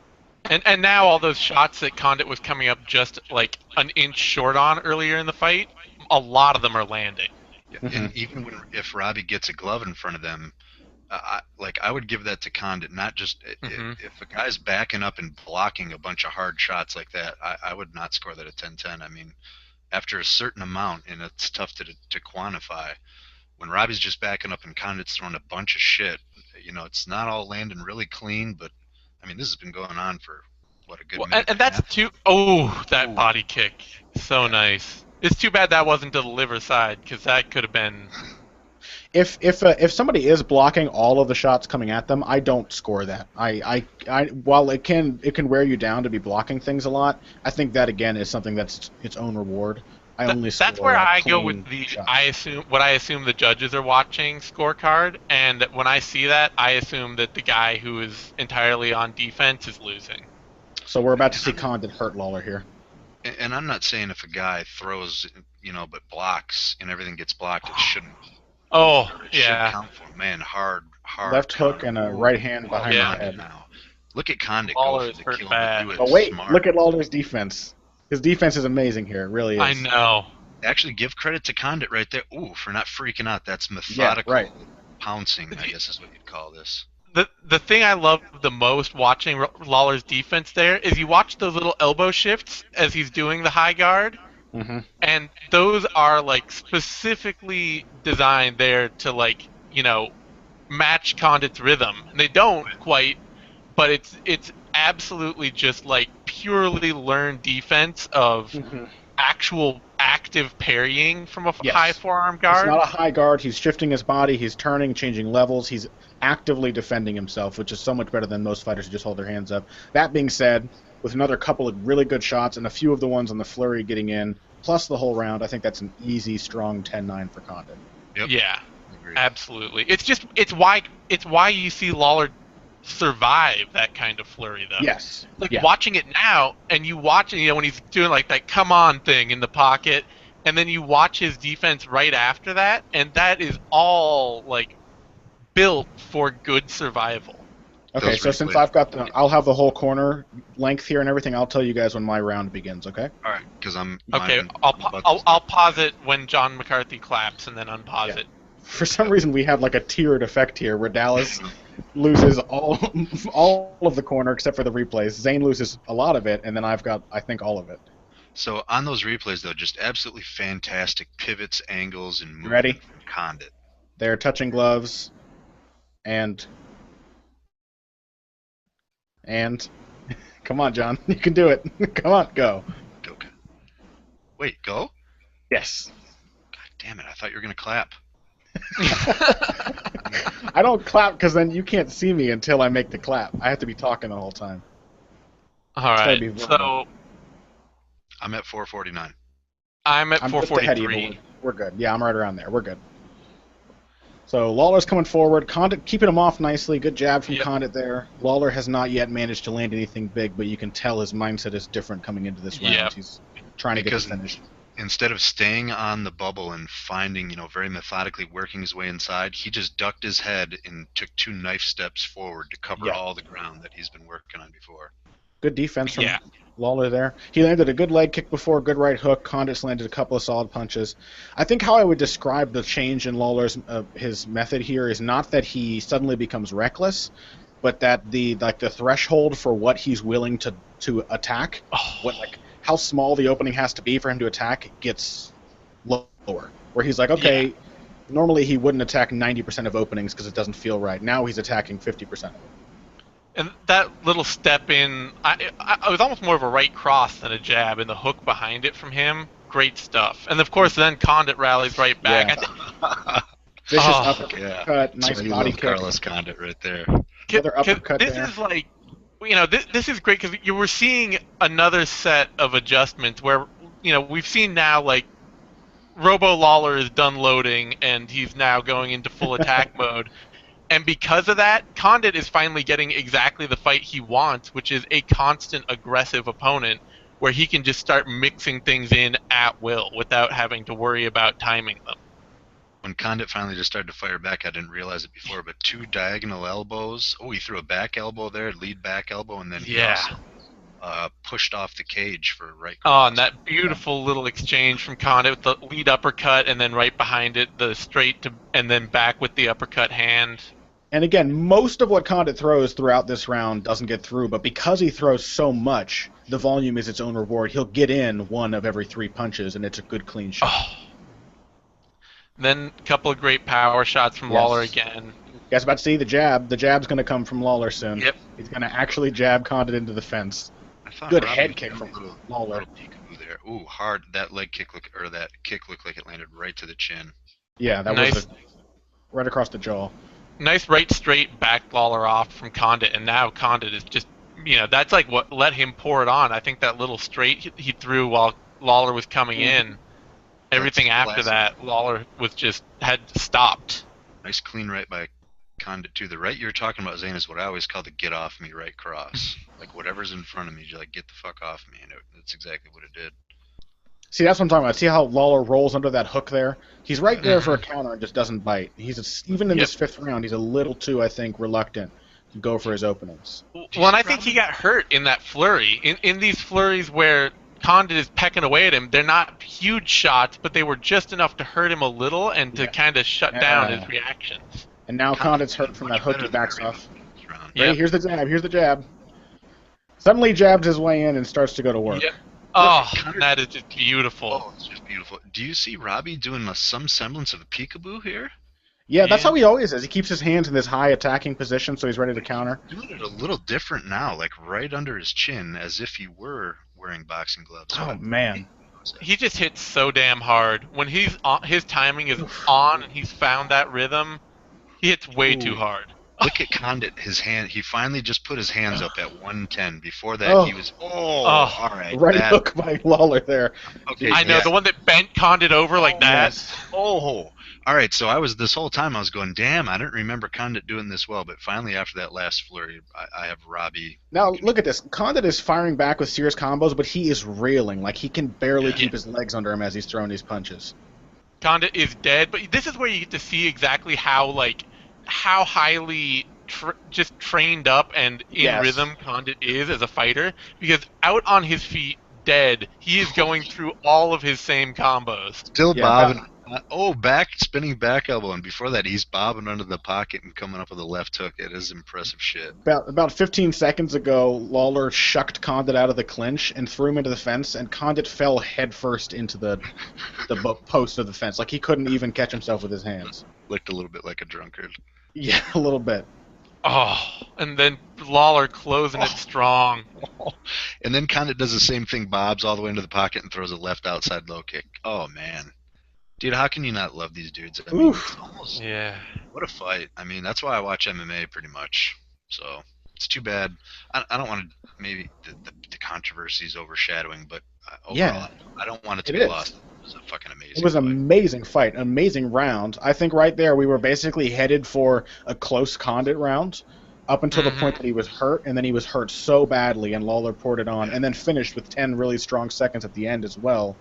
Speaker 1: And now all those shots that Condit was coming up just like an inch short on earlier in the fight, a lot of them are landing.
Speaker 2: Yeah. And even if Robbie gets a glove in front of them, I would give that to Condit. Not just if a guy's backing up and blocking a bunch of hard shots like that, I would not score that a 10-10. I mean, after a certain amount, and it's tough to quantify, when Robbie's just backing up and Condit's throwing a bunch of shit, it's not all landing really clean, but I mean, this has been going on for what, a good minute.
Speaker 1: And that's too. Oh, that body kick, so nice. It's too bad that wasn't to the liver side, because that could have been.
Speaker 3: If somebody is blocking all of the shots coming at them, I don't score that. While it can wear you down to be blocking things a lot, I think that again is something that's its own reward.
Speaker 1: That's where I go with the I assume the judges are watching scorecard, and when I see that, I assume that the guy who is entirely on defense is losing.
Speaker 3: So we're about to see Condit hurt Lawler here.
Speaker 2: And I'm not saying if a guy throws, but blocks and everything gets blocked, it shouldn't.
Speaker 1: Oh,
Speaker 2: it should count for him. Man, hard
Speaker 3: left hook and a right hand behind the head.
Speaker 2: Now. Look at Condit
Speaker 1: Lawler
Speaker 2: go for the kill. But
Speaker 3: wait, look at Lawler's defense. His defense is amazing here. It really is.
Speaker 1: I know.
Speaker 2: Actually, give credit to Condit right there. Ooh, for not freaking out. That's methodical pouncing, I guess is what you'd call this.
Speaker 1: The thing I love the most watching Lawler's defense there is you watch those little elbow shifts as he's doing the high guard.
Speaker 3: Mm-hmm.
Speaker 1: And those are like specifically designed there to match Condit's rhythm. And they don't quite, but it's absolutely just like purely learned defense of actual active parrying from a high forearm guard.
Speaker 3: It's not a high guard. He's shifting his body. He's turning, changing levels. He's actively defending himself, which is so much better than most fighters who just hold their hands up. That being said, with another couple of really good shots and a few of the ones on the flurry getting in, plus the whole round, I think that's an easy, strong 10-9 for Condit.
Speaker 2: Yep.
Speaker 1: Yeah,
Speaker 2: Agreed.
Speaker 1: absolutely. It's why you see Lawler survive that kind of flurry though.
Speaker 3: Yes.
Speaker 1: Like
Speaker 3: Yeah.
Speaker 1: watching it now, and you watch it, when he's doing like that come on thing in the pocket, and then you watch his defense right after that, and that is all like built for good survival.
Speaker 3: Okay,
Speaker 2: Those
Speaker 3: so since
Speaker 2: replays.
Speaker 3: I've got I'll have the whole corner length here and everything. I'll tell you guys when my round begins. Okay.
Speaker 2: All right, because
Speaker 1: Okay,
Speaker 2: I'm
Speaker 1: I'll
Speaker 2: about to
Speaker 1: I'll
Speaker 2: start.
Speaker 1: pause it when John McCarthy claps, and then unpause
Speaker 3: Yeah.
Speaker 1: it.
Speaker 3: For some
Speaker 2: Yep.
Speaker 3: reason, we have like a tiered effect here where Dallas loses all of the corner except for the replays. Zane loses a lot of it, and then I've got, I think, all of it.
Speaker 2: So on those replays, though, just absolutely fantastic pivots, angles, and
Speaker 3: You
Speaker 2: movement
Speaker 3: ready?
Speaker 2: from Condit.
Speaker 3: They're touching gloves, and come on, John, you can do it. Come on, go.
Speaker 2: Go. Wait, go?
Speaker 3: Yes.
Speaker 2: God damn it! I thought you were gonna clap.
Speaker 3: I don't clap because then you can't see me until I make the clap. I have to be talking the whole time.
Speaker 1: All
Speaker 3: It's gotta
Speaker 1: right,
Speaker 3: be verbal.
Speaker 1: so
Speaker 2: I'm at 449.
Speaker 1: I'm at
Speaker 3: I'm just ahead of you,
Speaker 1: 443.
Speaker 3: but we're good. Yeah, I'm right around there. We're good. So Lawler's coming forward. Condit keeping him off nicely. Good jab from
Speaker 1: Yep.
Speaker 3: Condit there. Lawler has not yet managed to land anything big, but you can tell his mindset is different coming into this round.
Speaker 1: Yep.
Speaker 3: He's trying to get
Speaker 2: Because
Speaker 3: this finish.
Speaker 2: instead of staying on the bubble and finding, very methodically working his way inside, he just ducked his head and took 2 knife steps forward to cover
Speaker 3: Yeah.
Speaker 2: all the ground that he's been working on before.
Speaker 3: Good defense from
Speaker 1: Yeah.
Speaker 3: Lawler there. He landed a good leg kick before, good right hook. Condit's landed a couple of solid punches. I think how I would describe the change in Lawler's his method here is not that he suddenly becomes reckless, but that the threshold for what he's willing to attack,
Speaker 1: Oh,
Speaker 3: how small the opening has to be for him to attack gets lower. Where he's like, okay, normally he wouldn't attack 90% of openings because it doesn't feel right. Now he's attacking 50% of it.
Speaker 1: and that little step in, I was almost more of a right cross than a jab, and the hook behind it from him, great stuff. And of course, then Condit rallies right back.
Speaker 3: Yeah. Vicious
Speaker 1: Oh,
Speaker 3: uppercut,
Speaker 2: yeah.
Speaker 3: nice
Speaker 2: So you
Speaker 3: body
Speaker 2: love
Speaker 3: kick.
Speaker 2: Carlos Condit right there.
Speaker 3: Another uppercut
Speaker 1: this
Speaker 3: there.
Speaker 1: is like, this is great because you were seeing another set of adjustments where, we've seen now like Robo Lawler is done loading and he's now going into full attack mode. And because of that, Condit is finally getting exactly the fight he wants, which is a constant aggressive opponent where he can just start mixing things in at will without having to worry about timing them.
Speaker 2: When Condit finally just started to fire back, I didn't realize it before, but 2 diagonal elbows. Oh, he threw a back elbow there, lead back elbow, and then he
Speaker 1: Yeah.
Speaker 2: also pushed off the cage for right
Speaker 1: Oh,
Speaker 2: cross.
Speaker 1: and that beautiful little exchange from Condit with the lead uppercut and then right behind it, the straight to, and then back with the uppercut hand.
Speaker 3: And again, most of what Condit throws throughout this round doesn't get through, but because he throws so much, the volume is its own reward. He'll get in 1 of every 3 punches, and it's a good clean shot.
Speaker 1: Oh. Then a couple of great power shots from
Speaker 3: Yes.
Speaker 1: Lawler again.
Speaker 3: You guys about to see the jab. The jab's going to come from Lawler soon.
Speaker 1: Yep.
Speaker 3: He's going to actually jab Condit into the fence.
Speaker 2: I thought
Speaker 3: Good
Speaker 2: Robbie
Speaker 3: head
Speaker 2: was
Speaker 3: kick
Speaker 2: doing
Speaker 3: from
Speaker 2: a little
Speaker 3: Lawler.
Speaker 2: peekaboo there. Ooh, hard. That leg kick that kick looked like it landed right to the chin.
Speaker 3: Yeah, that
Speaker 1: Nice.
Speaker 3: was right across the jaw.
Speaker 1: Nice right straight back Lawler off from Condit, and now Condit is just, that's like what let him pour it on. I think that little straight he threw while Lawler was coming in, everything
Speaker 2: That's
Speaker 1: after
Speaker 2: classic.
Speaker 1: that, Lawler was just had stopped.
Speaker 2: Nice clean right by Condit too. The right you're talking about, Zane, is what I always call the get off me right cross. Like whatever's in front of me, you're like, get the fuck off me, and that's exactly what it did.
Speaker 3: See, that's what I'm talking about. See how Lawler rolls under that hook there? He's right there for a counter and just doesn't bite. Even in this 5th round, he's a little too, I think, reluctant to go for his openings.
Speaker 1: Well, and I think he got hurt in that flurry. In these flurries where Condit is pecking away at him, they're not huge shots, but they were just enough to hurt him a little and to kind of shut down his reactions.
Speaker 3: And now Condit's hurt from that
Speaker 2: Much
Speaker 3: hook.
Speaker 2: better
Speaker 3: He
Speaker 2: than
Speaker 3: backs
Speaker 2: everyone
Speaker 3: off.
Speaker 2: this round.
Speaker 1: Yep.
Speaker 3: Ready? Here's the jab. Here's the jab. Suddenly he jabs his way in and starts to go to work.
Speaker 1: Yep. Oh, that is just beautiful.
Speaker 2: Oh, it's just beautiful. Do you see Robbie doing some semblance of a peekaboo here?
Speaker 3: Yeah, that's how he always is. He keeps his hands in this high attacking position so he's ready to counter.
Speaker 2: Doing it a little different now, like right under his chin, as if he were wearing boxing gloves.
Speaker 3: Oh, man.
Speaker 1: He just hits so damn hard. When he's on, his timing is on and he's found that rhythm, he hits way too hard.
Speaker 2: Look at Condit, his hand. He finally just put his hands up at 110. Before that, he was. All right.
Speaker 3: Right hook by Lawler there.
Speaker 2: Okay.
Speaker 1: I know, the one that bent Condit over like that.
Speaker 3: Yes.
Speaker 2: Oh, All right, so I was this whole time I was going, damn, I don't remember Condit doing this well, but finally after that last flurry, I have Robbie in
Speaker 3: Now look
Speaker 2: control.
Speaker 3: at this. Condit is firing back with serious combos, but he is railing. Like he can barely
Speaker 2: Yeah,
Speaker 1: Yeah,
Speaker 3: keep his legs under him as he's throwing these punches.
Speaker 1: Condit is dead, but this is where you get to see exactly how highly just trained up and in
Speaker 3: Yes.
Speaker 1: rhythm Condit is as a fighter. Because out on his feet, dead, he is going through all of his same combos.
Speaker 2: still
Speaker 3: Yeah. About
Speaker 2: bobbing. Oh, back spinning back elbow, and before that, he's bobbing under the pocket and coming up with a left hook. It is impressive shit.
Speaker 3: about 15 seconds ago, Lawler shucked Condit out of the clinch and threw him into the fence, and Condit fell headfirst into the post of the fence. Like he couldn't even catch himself with his hands.
Speaker 2: Looked a little bit like a drunkard.
Speaker 3: Yeah, a little bit.
Speaker 1: Oh, and then Lawler closing it strong.
Speaker 2: And then Condit does the same thing, bobs all the way into the pocket and throws a left outside low kick. Oh man, dude, how can you not love these dudes? I mean, it's
Speaker 3: Oof.
Speaker 2: almost
Speaker 1: Yeah.
Speaker 2: what a fight. I mean, that's why I watch MMA pretty much. So it's too bad. I don't want to maybe the controversies overshadowing, but
Speaker 3: Yeah,
Speaker 2: overall, I don't want it to
Speaker 3: it
Speaker 2: be
Speaker 3: is.
Speaker 2: lost. It was a fucking
Speaker 3: It
Speaker 2: amazing
Speaker 3: was an
Speaker 2: fight.
Speaker 3: amazing fight, an amazing round. I think right there we were basically headed for a close Condit round up until the point
Speaker 1: Hmm.
Speaker 3: that he was hurt, and then he was hurt so badly, and Lawler poured it on,
Speaker 2: Yeah,
Speaker 3: and then finished with 10 really strong seconds at the end as well.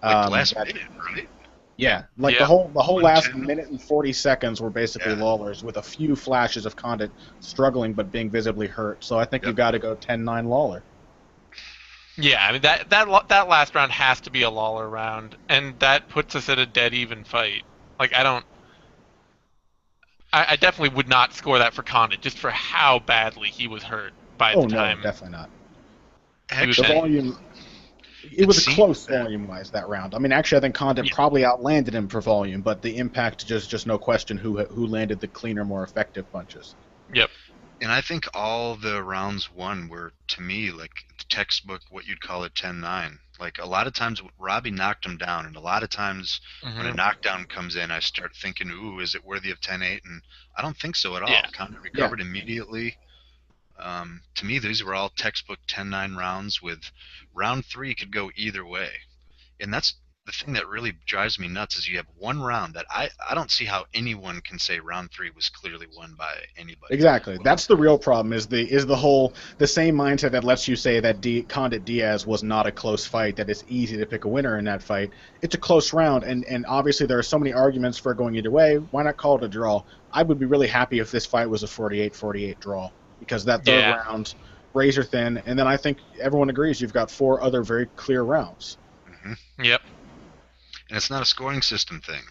Speaker 2: like the last
Speaker 3: That
Speaker 2: minute, right?
Speaker 3: Yeah, like
Speaker 1: Yeah.
Speaker 3: the whole last
Speaker 2: 110.
Speaker 3: minute and 40 seconds were basically
Speaker 2: Yeah.
Speaker 3: Lawler's, with a few flashes of Condit struggling but being visibly hurt. So I think
Speaker 2: Yep.
Speaker 3: you've got to go 10-9 Lawler.
Speaker 1: Yeah, I mean that last round has to be a Lawler round, and that puts us at a dead even fight. Like I definitely would not score that for Condit just for how badly he was hurt by
Speaker 3: Oh
Speaker 1: the
Speaker 3: no,
Speaker 1: time
Speaker 3: definitely not.
Speaker 1: he was
Speaker 3: The
Speaker 2: Actually,
Speaker 1: in.
Speaker 3: volume, it
Speaker 2: it
Speaker 3: was a
Speaker 2: seemed
Speaker 3: close
Speaker 2: that.
Speaker 3: volume wise that round. I mean, actually, I think Condit
Speaker 1: Yeah.
Speaker 3: probably outlanded him for volume, but the impact just no question who landed the cleaner, more effective punches.
Speaker 1: Yep.
Speaker 2: And I think all the rounds won were, to me, like textbook what you'd call a 10-9. Like a lot of times Robbie knocked him down, and a lot of times when a
Speaker 1: Hmm.
Speaker 2: knockdown comes in, I start thinking, ooh, is it worthy of 10-8? And I don't think so at all.
Speaker 1: Yeah.
Speaker 2: Condit
Speaker 3: Yeah,
Speaker 2: recovered immediately. To me, these were all textbook 10-9 rounds with round three could go either way. And that's the thing that really drives me nuts is you have one round that I don't see how anyone can say round three was clearly won by anybody.
Speaker 3: exactly. That's the real problem. Is the same mindset that lets you say that Condit Diaz was not a close fight. That it's easy to pick a winner in that fight. It's a close round, and obviously there are so many arguments for going either way. Why not call it a draw? I would be really happy if this fight was a 48-48 draw, because that third
Speaker 1: Yeah.
Speaker 3: round, razor thin, and then I think everyone agrees you've got four other very clear rounds.
Speaker 2: Hmm.
Speaker 1: Yep.
Speaker 2: And it's not a scoring system thing.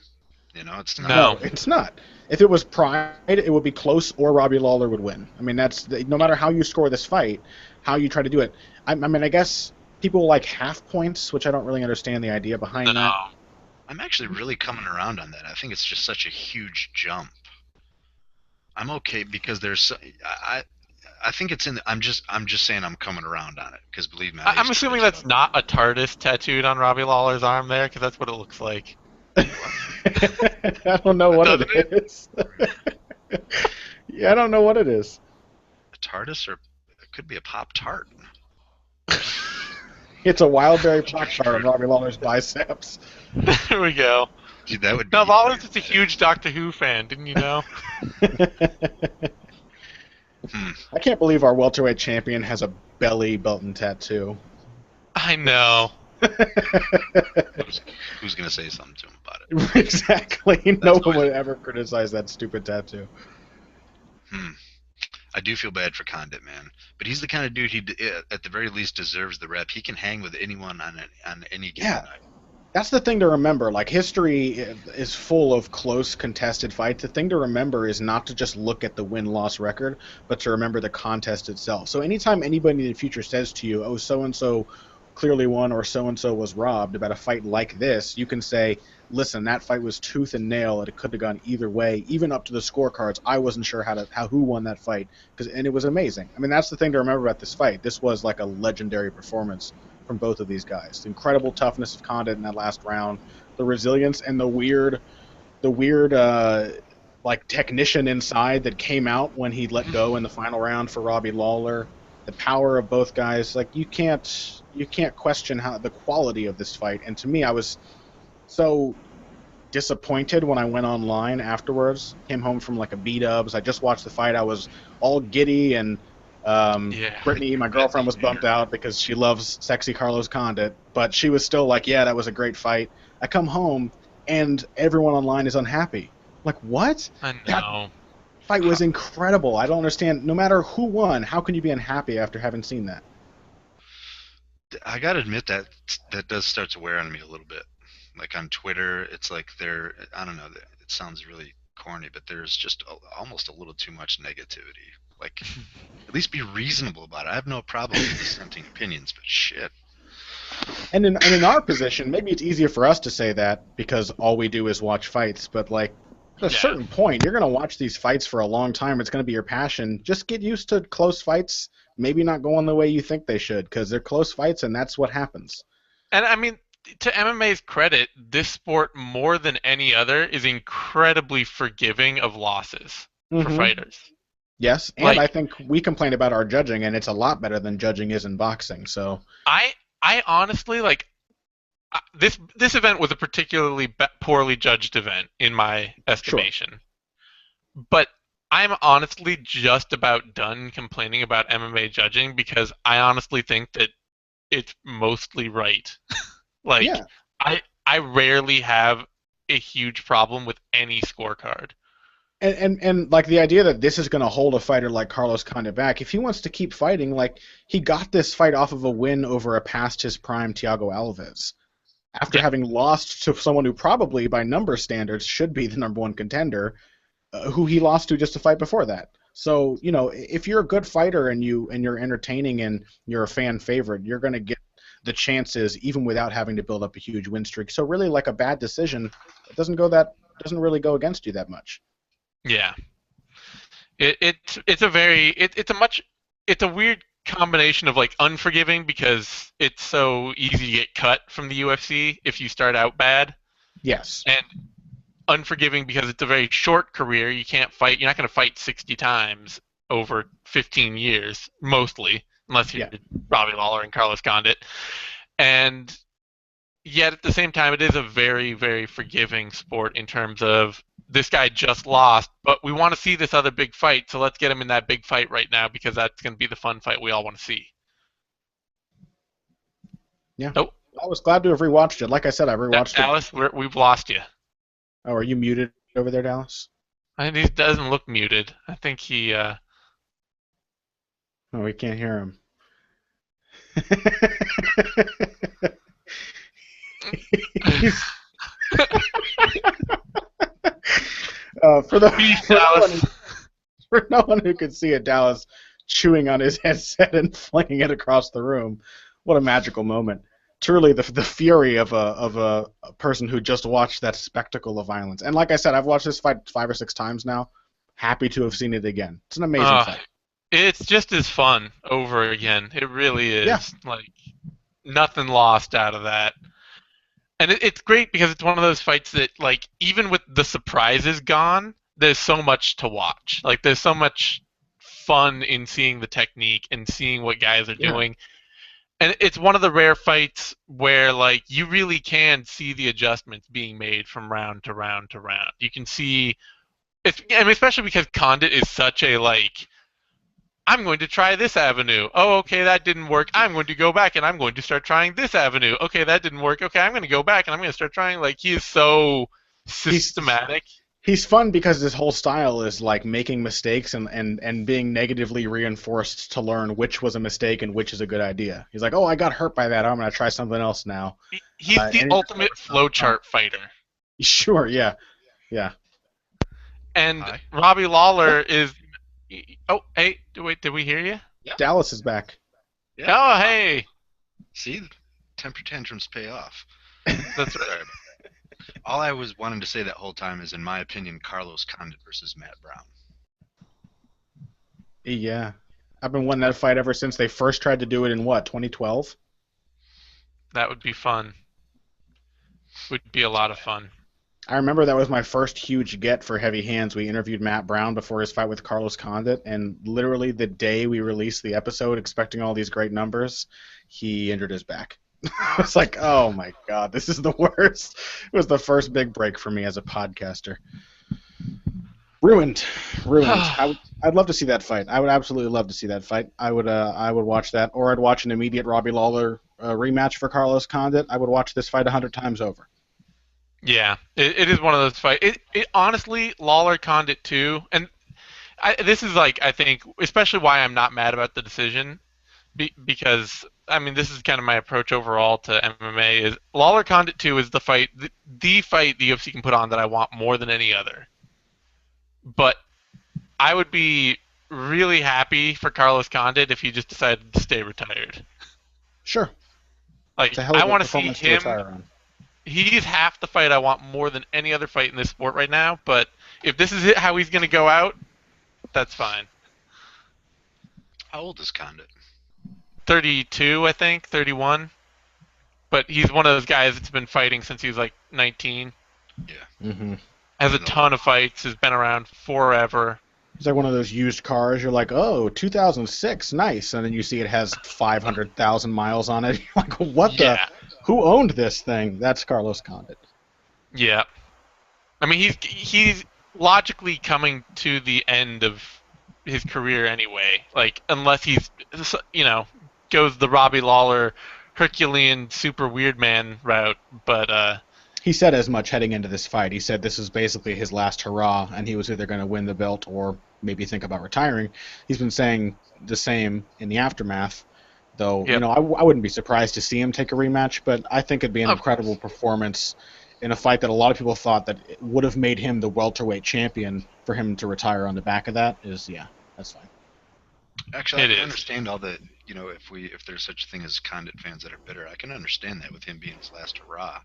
Speaker 2: It's not.
Speaker 1: No.
Speaker 3: No, it's not. If it was Pride, it would be close, or Robbie Lawler would win. I mean, no matter how you score this fight, how you try to do it. I mean, I guess people like half points, which I don't really understand the idea behind
Speaker 1: No.
Speaker 3: that.
Speaker 2: I'm actually really coming around on that. I think it's just such a huge jump. I'm okay because I think it's in. I'm just saying I'm coming around on it because believe me, I
Speaker 1: I'm
Speaker 2: used to
Speaker 1: assuming
Speaker 2: bitch
Speaker 1: that's
Speaker 2: about
Speaker 1: not a TARDIS tattooed on Robbie Lawler's arm there, because that's what it looks like.
Speaker 3: I don't know what
Speaker 1: Doesn't it?
Speaker 3: it is. Yeah, I don't know what it is.
Speaker 2: a TARDIS or it could be a Pop Tart.
Speaker 3: It's a wild berry pop tart on Robbie Lawler's biceps.
Speaker 1: There we go.
Speaker 2: Dude, that would
Speaker 1: Now
Speaker 2: be.
Speaker 1: Lawler's just a huge Doctor Who fan, didn't you know?
Speaker 2: Hmm.
Speaker 3: I can't believe our welterweight champion has a belly button tattoo.
Speaker 1: I know.
Speaker 2: Who's gonna say something to him about it?
Speaker 3: Exactly. No
Speaker 2: That's
Speaker 3: one would
Speaker 2: always-
Speaker 3: ever criticize that stupid tattoo.
Speaker 2: Hmm. I do feel bad for Condit, man, but he's the kind of dude at the very least deserves the rep. He can hang with anyone on any given
Speaker 3: Yeah.
Speaker 2: night.
Speaker 3: That's the thing to remember. Like, history is full of close, contested fights. The thing to remember is not to just look at the win-loss record, but to remember the contest itself. So anytime anybody in the future says to you, oh, so-and-so clearly won or so-and-so was robbed about a fight like this, you can say, listen, that fight was tooth and nail. It could have gone either way. Even up to the scorecards, I wasn't sure who won that fight, and it was amazing. I mean, that's the thing to remember about this fight. This was like a legendary performance from both of these guys. The incredible toughness of Condit in that last round, the resilience, and the weird like technician inside that came out when he let go in the final round for Robbie Lawler. The power of both guys, like you can't question how the quality of this fight. And to me, I was so disappointed when I went online afterwards. Came home from like a B-dubs. I just watched the fight. I was all giddy, and
Speaker 1: Yeah.
Speaker 3: Brittany, my girlfriend, was bummed out because she loves sexy Carlos Condit, but she was still like, "Yeah, that was a great fight." I come home and everyone online is unhappy. Like, what?
Speaker 1: I
Speaker 3: That
Speaker 1: know.
Speaker 3: fight was incredible. I don't understand. No matter who won, how can you be unhappy after having seen that?
Speaker 2: I gotta admit that that does start to wear on me a little bit. Like on Twitter, it's like I don't know, it sounds really corny, but there's just almost a little too much negativity. Like, at least be reasonable about it. I have no problem with dissenting opinions, but shit.
Speaker 3: And in our position, maybe it's easier for us to say that because all we do is watch fights. But like at a
Speaker 1: Yeah.
Speaker 3: certain point, you're gonna watch these fights for a long time. It's gonna be your passion. Just get used to close fights. Maybe not going the way you think they should because they're close fights, and that's what happens.
Speaker 1: And I mean, to MMA's credit, this sport more than any other is incredibly forgiving of losses for
Speaker 3: Hmm.
Speaker 1: fighters.
Speaker 3: Yes, and I
Speaker 1: Like
Speaker 3: think we complain about our judging, and it's a lot better than judging is in boxing. So
Speaker 1: I honestly like this event was a particularly poorly judged event in my
Speaker 3: sure.
Speaker 1: estimation. But I'm honestly just about done complaining about MMA judging because I honestly think that it's mostly right. Like
Speaker 3: Yeah,
Speaker 1: I rarely have a huge problem with any scorecard.
Speaker 3: and like the idea that this is going to hold a fighter like Carlos Condit back, if he wants to keep fighting, like he got this fight off of a win over a past his prime Thiago Alves after
Speaker 1: Yeah.
Speaker 3: having lost to someone who probably by number standards should be the number one contender, who he lost to just a fight before that. So if you're a good fighter and you're entertaining and you're a fan favorite, you're going to get the chances even without having to build up a huge win streak. So really, like a bad decision, it doesn't really go against you that much.
Speaker 1: Yeah. It's a very it's a much it's a weird combination of like unforgiving because it's so easy to get cut from the UFC if you start out bad,
Speaker 3: Yes.
Speaker 1: and unforgiving because it's a very short career. You can't fight. You're not going to fight 60 times over 15 years, mostly, unless you're
Speaker 3: Yeah.
Speaker 1: Robbie Lawler and Carlos Condit. And yet, at the same time, it is a very, very forgiving sport in terms of this guy just lost, but we want to see this other big fight, so let's get him in that big fight right now because that's going to be the fun fight we all want to see.
Speaker 3: Yeah.
Speaker 1: Oh,
Speaker 3: I was glad to have rewatched it. Like I said, I rewatched it.
Speaker 1: Dallas, we've lost you.
Speaker 3: Oh, are you muted over there, Dallas?
Speaker 1: I think he doesn't look muted. I think he.
Speaker 3: Oh, we can't hear him. He's, for the
Speaker 1: Peace,
Speaker 3: for no, one,
Speaker 1: Dallas.
Speaker 3: for no one who could see it, Dallas chewing on his headset and flinging it across the room. What a magical moment! Truly, the fury of a person who just watched that spectacle of violence. And like I said, I've watched this fight 5 or 6 times now. Happy to have seen it again. It's an amazing
Speaker 1: Uh,
Speaker 3: fight.
Speaker 1: it's just as fun over again. It really
Speaker 3: Yeah,
Speaker 1: is. Like nothing lost out of that. And it's great because it's one of those fights that, like, even with the surprises gone, there's so much to watch. Like, there's so much fun in seeing the technique and seeing what guys are
Speaker 3: yeah.
Speaker 1: doing. And it's one of the rare fights where, like, you really can see the adjustments being made from round to round to round. You can see, I mean, especially because Condit is such a, like, I'm going to try this avenue. Oh, okay, that didn't work. I'm going to go back and I'm going to start trying this avenue. Okay, that didn't work. Okay, I'm going to go back and I'm going to start trying. Like, he is so
Speaker 3: He's
Speaker 1: systematic.
Speaker 3: he's fun because his whole style is like making mistakes and being negatively reinforced to learn which was a mistake and which is a good idea. He's like, oh, I got hurt by that. I'm gonna try something else now.
Speaker 1: He's the
Speaker 3: And
Speaker 1: ultimate flowchart fighter.
Speaker 3: sure, yeah, yeah.
Speaker 1: And
Speaker 2: Hi.
Speaker 1: Robbie
Speaker 3: Yeah.
Speaker 1: Lawler is. Oh, hey, wait, did we hear you?
Speaker 2: Yeah.
Speaker 3: Dallas is back.
Speaker 2: Yeah.
Speaker 1: Oh, hey.
Speaker 2: See, temper tantrums pay off.
Speaker 1: That's right.
Speaker 2: Sorry. All I was wanting to say that whole time is, in my opinion, Carlos Condit versus Matt Brown.
Speaker 3: Yeah, I've been wanting that fight ever since they first tried to do it in what 2012.
Speaker 1: That would be fun. Would be a lot of fun.
Speaker 3: I remember that was my first huge get for Heavy Hands. We interviewed Matt Brown before his fight with Carlos Condit, and literally the day we released the episode, expecting all these great numbers, he injured his back. I was like, oh my god, this is the worst. It was the first big break for me as a podcaster. Ruined, ruined. I'd love to see that fight. I would absolutely love to see that fight. I would watch that, or I'd watch an immediate Robbie Lawler rematch for Carlos Condit. I would watch this fight 100 times over.
Speaker 1: Yeah, it is one of those fights. It honestly, Lawler Condit too, and this is like I think especially why I'm not mad about the decision because I mean this is kind of my approach overall to MMA is Lawler Condit 2 is the fight the UFC can put on that I want more than any other. But I would be really happy for Carlos Condit if he just decided to stay retired.
Speaker 3: Sure, it's
Speaker 1: Like
Speaker 3: a hell
Speaker 1: I
Speaker 3: of a
Speaker 1: want to see
Speaker 3: performance to
Speaker 1: him.
Speaker 3: retire on.
Speaker 1: He's half the fight I want more than any other fight in this sport right now. But if this is how he's going to go out, that's fine.
Speaker 2: How old is Condit?
Speaker 1: 32, I think, 31. But he's one of those guys that's been fighting since he was like 19.
Speaker 2: Yeah.
Speaker 3: Mm-hmm.
Speaker 1: Has a
Speaker 2: No.
Speaker 1: ton of fights. Has been around forever.
Speaker 3: It's like one of those used cars. You're like, oh, 2006, nice, and then you see it has 500,000 miles on it. You're like, what the?
Speaker 1: Yeah,
Speaker 3: Who owned this thing? That's Carlos Condit.
Speaker 1: yeah. I mean, he's logically coming to the end of his career anyway. Like, unless he's, goes the Robbie Lawler Herculean super weird man route. But
Speaker 3: He said as much heading into this fight. He said this is basically his last hurrah, and he was either going to win the belt or maybe think about retiring. He's been saying the same in the aftermath, though.
Speaker 1: Yep.
Speaker 3: I wouldn't be surprised to see him take a rematch, but I think it'd be an
Speaker 1: Of
Speaker 3: incredible
Speaker 1: course.
Speaker 3: performance in a fight that a lot of people thought that it would have made him the welterweight champion. For him to retire on the back of that is, yeah, that's fine.
Speaker 2: Actually, I
Speaker 1: It
Speaker 2: can
Speaker 1: is.
Speaker 2: understand all the, if there's such a thing as Condit fans that are bitter, I can understand that with him being his last hurrah.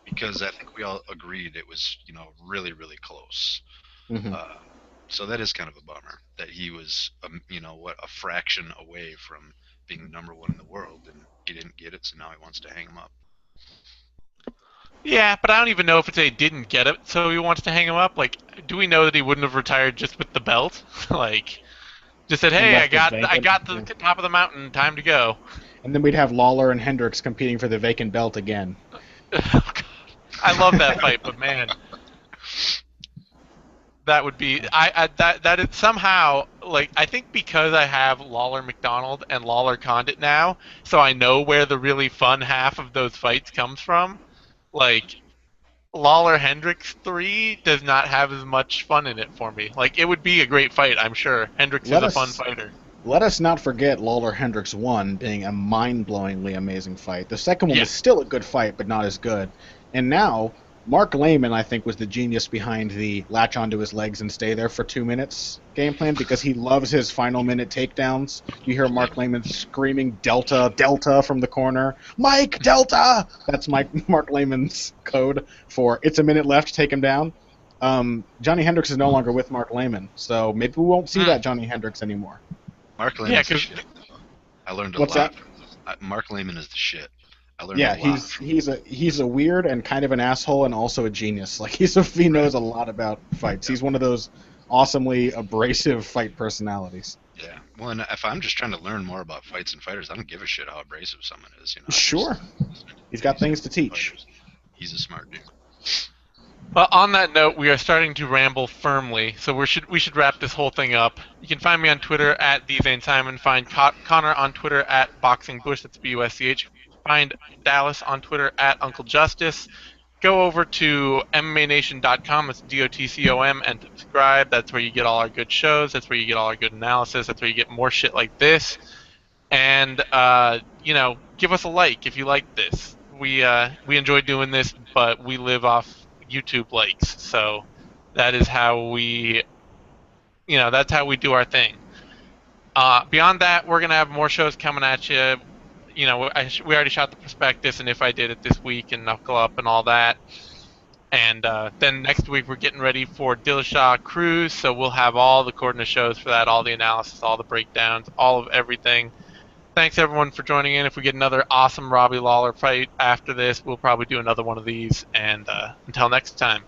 Speaker 2: Because I think we all agreed it was, really, really close.
Speaker 3: Hmm.
Speaker 2: So that is kind of a bummer that he was, a fraction away from being number one in the world, and he didn't get it, so now he wants to hang him up.
Speaker 1: Yeah, but I don't even know if it's a didn't get it, so he wants to hang him up. Like, do we know that he wouldn't have retired just with the belt? Like, just said,
Speaker 3: And
Speaker 1: "Hey, I
Speaker 3: left it
Speaker 1: got
Speaker 3: vacant.
Speaker 1: to
Speaker 3: Yeah.
Speaker 1: the top of the mountain, time to go."
Speaker 3: And then we'd have Lawler and Hendricks competing for the vacant belt again.
Speaker 1: I love that fight, but man, that would be that is somehow like I think because I have Lawler McDonald and Lawler Condit now, so I know where the really fun half of those fights comes from. Like Lawler Hendricks 3 does not have as much fun in it for me. Like it would be a great fight, I'm sure. Hendricks is
Speaker 3: Let
Speaker 1: a fun
Speaker 3: us
Speaker 1: fighter.
Speaker 3: Let us not forget Lawler Hendricks 1 being a mind-blowingly amazing fight. The second one
Speaker 1: Yeah.
Speaker 3: was still a good fight, but not as good. And now, Mark Lehman, I think, was the genius behind the latch onto his legs and stay there for 2 minutes game plan because he loves his final minute takedowns. You hear Mark Lehman screaming Delta, Delta from the corner. Mike, Delta! That's Mark Lehman's code for it's a minute left, take him down. Johnny Hendricks is no longer with Mark Lehman, so maybe we won't see that Johnny Hendricks anymore.
Speaker 2: Mark
Speaker 1: Yeah,
Speaker 2: Lehman's the
Speaker 1: 'cause
Speaker 2: shit. I learned a
Speaker 3: What's
Speaker 2: lot.
Speaker 3: that?
Speaker 2: Mark Lehman is the shit. I learned
Speaker 3: Yeah,
Speaker 2: a lot.
Speaker 3: he's a weird and kind of an asshole and also a genius. Like he knows a lot about fights. He's one of those awesomely abrasive fight personalities.
Speaker 2: Yeah. Well, and if I'm just trying to learn more about fights and fighters, I don't give a shit how abrasive someone is. I
Speaker 3: Sure.
Speaker 2: just-
Speaker 3: He's got things to teach.
Speaker 2: He's a smart dude.
Speaker 1: Well, on that note, we are starting to ramble firmly, so we should wrap this whole thing up. You can find me on Twitter at @TheZaneSimon. Find Connor on Twitter at BoxingBush. That's BUSCH. Find Dallas on Twitter at UncleJustice. Go over to MMANation.com. It's DOTCOM and subscribe. That's where you get all our good shows. That's where you get all our good analysis. That's where you get more shit like this. And give us a like if you like this. We enjoy doing this, but we live off YouTube likes, so that is how that's how we do our thing. Beyond that, we're gonna have more shows coming at you. We already shot the prospectus, and if I did it this week, and Knuckle Up, and all that. And then next week we're getting ready for Dillashaw Cruise, so we'll have all the coordinate shows for that, all the analysis, all the breakdowns, all of everything. Thanks everyone for joining in. If we get another awesome Robbie Lawler fight after this, we'll probably do another one of these. And until next time.